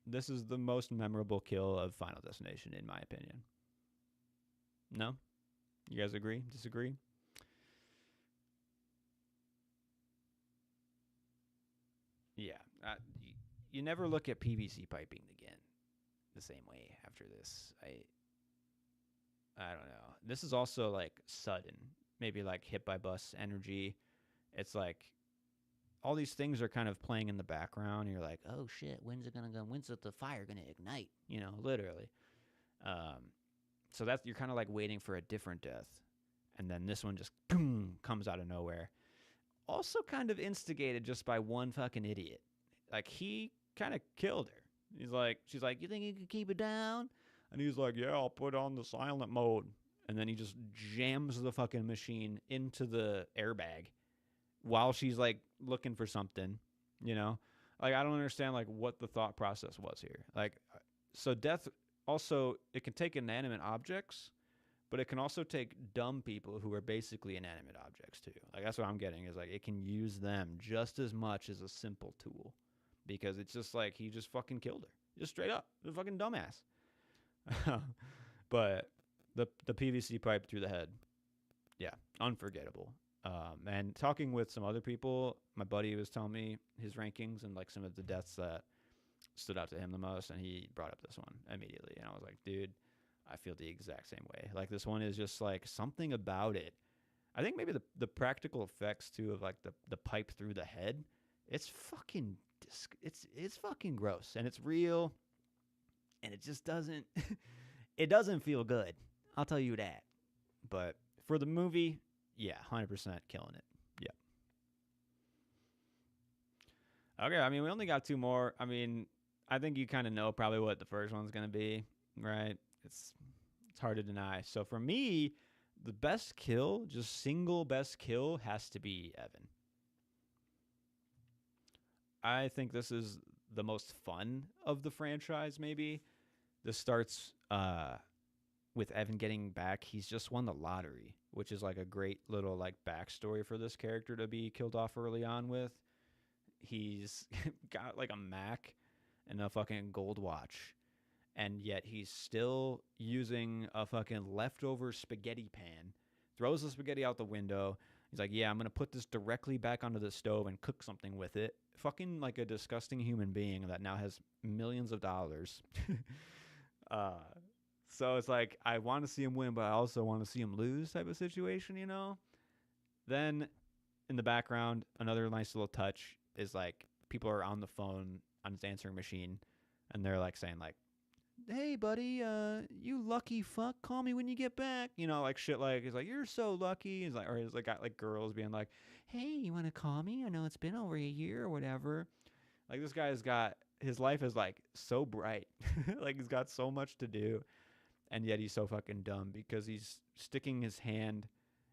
This is the most memorable kill of Final Destination, in my opinion. No? You guys agree? Disagree? Yeah. You never look at PVC piping again the same way after this. I don't know. This is also like sudden, maybe like hit by bus energy. It's like all these things are kind of playing in the background. And you're like, oh shit, when's it gonna go? When's the fire gonna ignite? Literally. Um, so that's you're kind of like waiting for a different death, and then this one just boom comes out of nowhere. Also, kind of instigated just by one fucking idiot. Like he kind of killed her. She's like, you think you can keep it down? And he's like, yeah, I'll put on the silent mode. And then he just jams the fucking machine into the airbag while she's like looking for something, you know? Like, I don't understand like what the thought process was here. Like, so death also, it can take inanimate objects, but it can also take dumb people who are basically inanimate objects too. Like, that's what I'm getting is like, it can use them just as much as a simple tool because it's just like, he just fucking killed her. Just straight up. The fucking dumbass. But the PVC pipe through the head, yeah, unforgettable. And talking with some other people, my buddy was telling me his rankings and like some of the deaths that stood out to him the most, and he brought up this one immediately. And I was like, dude, I feel the exact same way. Like this one is just like something about it. I think maybe the practical effects too of like the pipe through the head. It's fucking it's fucking gross and it's real, and it just doesn't it doesn't feel good. I'll tell you that. But for the movie, yeah, 100% killing it. Yeah. Okay, I mean, we only got two more. I mean, I think you kind of know probably what the first one's going to be, right? It's hard to deny. So for me, the best kill, just single best kill has to be Evan. I think this is the most fun of the franchise maybe. This starts with Evan getting back, he's just won the lottery, which is like a great little like backstory for this character to be killed off early on with. He's got like a Mac and a fucking gold watch, and yet he's still using a fucking leftover spaghetti pan. Throws the spaghetti out the window. He's like, yeah, I'm gonna put this directly back onto the stove and cook something with it. Fucking like a disgusting human being that now has millions of dollars. uh, so it's like I want to see him win, but I also want to see him lose type of situation, you know? Then in the background, another nice little touch is like people are on the phone on his answering machine and they're like saying like, hey buddy, you lucky fuck, call me when you get back. Like shit like he's like, you're so lucky. He's like, or he's like got like girls being like, hey, you wanna call me? I know it's been over a year or whatever. Like this guy's got his life is like so bright. Like he's got so much to do, and yet he's so fucking dumb because he's sticking his hand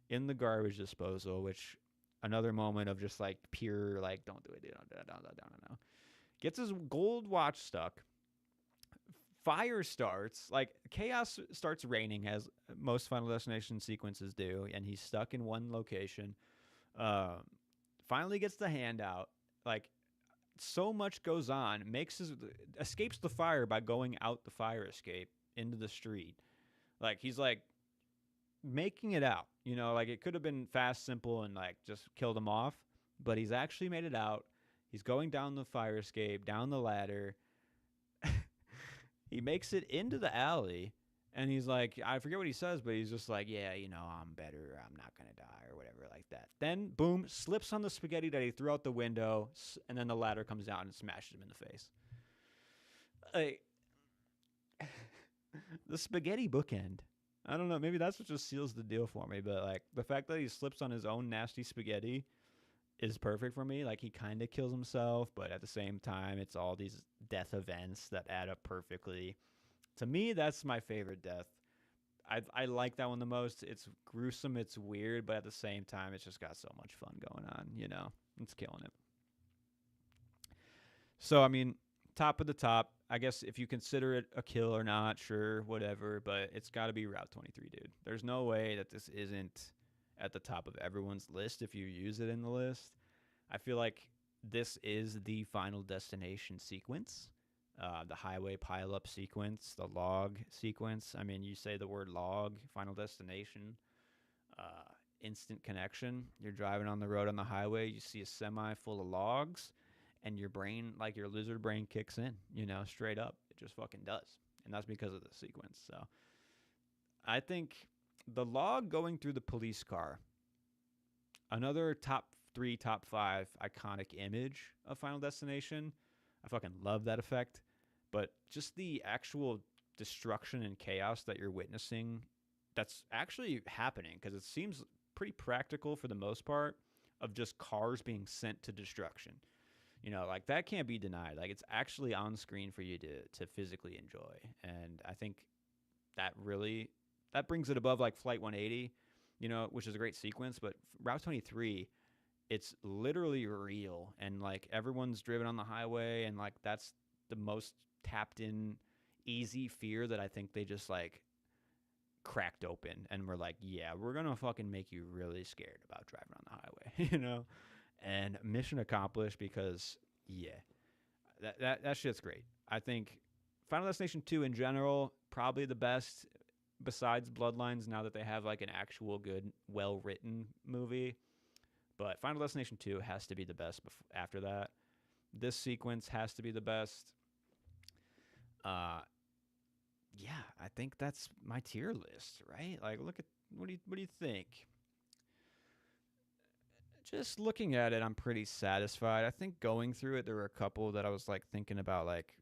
in the garbage disposal, which another moment of just like pure like don't do it, dude, don't. Gets his gold watch stuck. Fire starts, like chaos starts raining as most Final Destination sequences do, and he's stuck in one location. Um, Finally gets the hand out. Like so much goes on, makes his escapes the fire by going out the fire escape into the street. Like he's like making it out. Like it could have been fast, simple, and like just killed him off, but he's actually made it out. He's going down the fire escape, down the ladder. He makes it into the alley, and he's like, I forget what he says, but he's just like, yeah, I'm better. I'm not going to die or whatever like that. Then, boom, slips on the spaghetti that he threw out the window, and then the ladder comes down and smashes him in the face. Like, the spaghetti bookend. I don't know. Maybe that's what just seals the deal for me. But, like, the fact that he slips on his own nasty spaghetti is perfect for me. Like, he kind of kills himself, but at the same time, it's all these death events that add up perfectly. To me, that's my favorite death. I like that one the most. It's gruesome, it's weird, but at the same time, it's just got so much fun going on. It's killing it. So I mean, top of the top. I guess if you consider it a kill or not, sure, whatever. But it's got to be Route 23, dude. There's no way that this isn't at the top of everyone's list if you use it in the list. I feel like this is the Final Destination sequence. The highway pileup sequence, the log sequence. I mean, you say the word log, Final Destination, instant connection. You're driving on the road on the highway, you see a semi full of logs, and your brain, like your lizard brain, kicks in, straight up. It just fucking does. And that's because of the sequence. So I think the log going through the police car, another top three, top five iconic image of Final Destination. I fucking love that effect. But just the actual destruction and chaos that you're witnessing that's actually happening, because it seems pretty practical for the most part, of just cars being sent to destruction. Like that can't be denied. Like it's actually on screen for you to physically enjoy. And I think that brings it above like Flight 180, which is a great sequence, but Route 23, it's literally real, and like everyone's driven on the highway, and like that's the most tapped in easy fear that I think they just like cracked open and we're like, yeah, we're gonna fucking make you really scared about driving on the highway. And mission accomplished, because yeah, that shit's great. I think Final Destination 2 in general probably the best besides Bloodlines, now that they have like an actual good, well written movie. But Final Destination 2 has to be the best after that. This sequence has to be the best. Yeah, I think that's my tier list, right? Like, look at what do you think? Just looking at it, I'm pretty satisfied. I think going through it, there were a couple that I was like thinking about, like,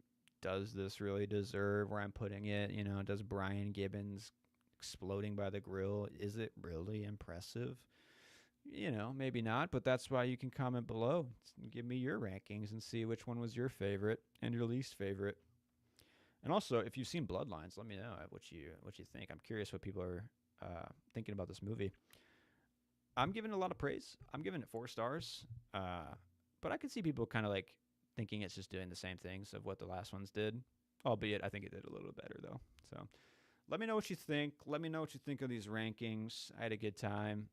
does this really deserve where I'm putting it? Does Brian Gibbons exploding by the grill, is it really impressive? Maybe not, but that's why you can comment below. Give me your rankings and see which one was your favorite and your least favorite. And also, if you've seen Bloodlines, let me know what you think. I'm curious what people are thinking about this movie. I'm giving it a lot of praise. I'm giving it 4 stars. But I could see people kind of like thinking it's just doing the same things of what the last ones did. Albeit, I think it did a little better, though. So let me know what you think. Let me know what you think of these rankings. I had a good time.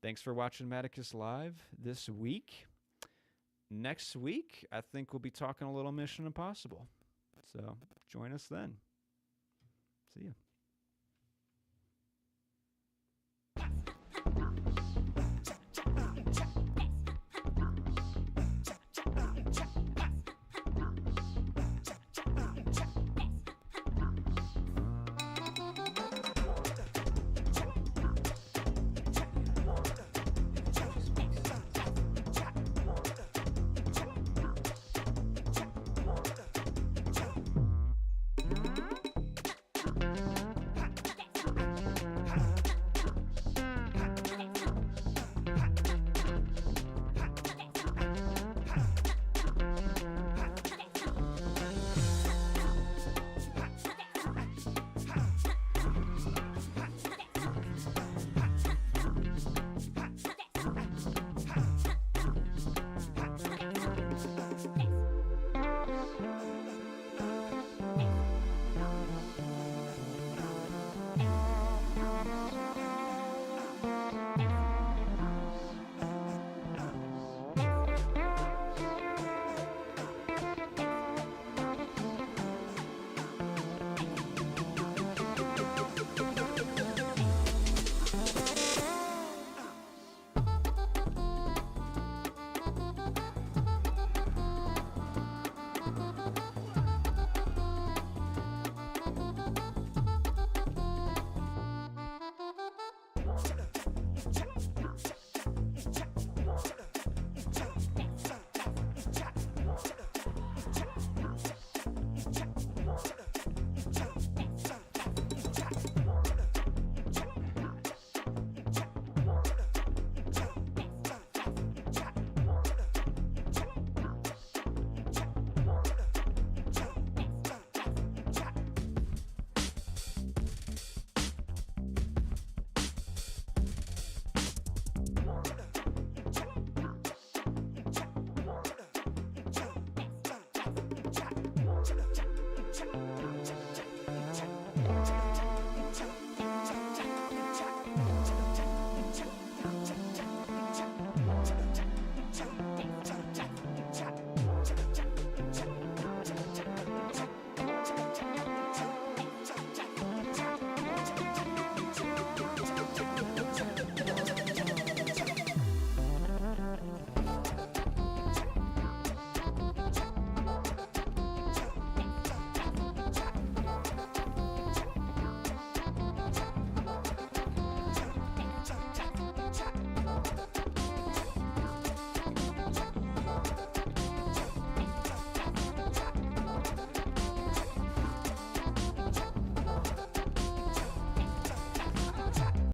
Thanks for watching Maticus Live this week. Next week, I think we'll be talking a little Mission Impossible. So join us then. See ya.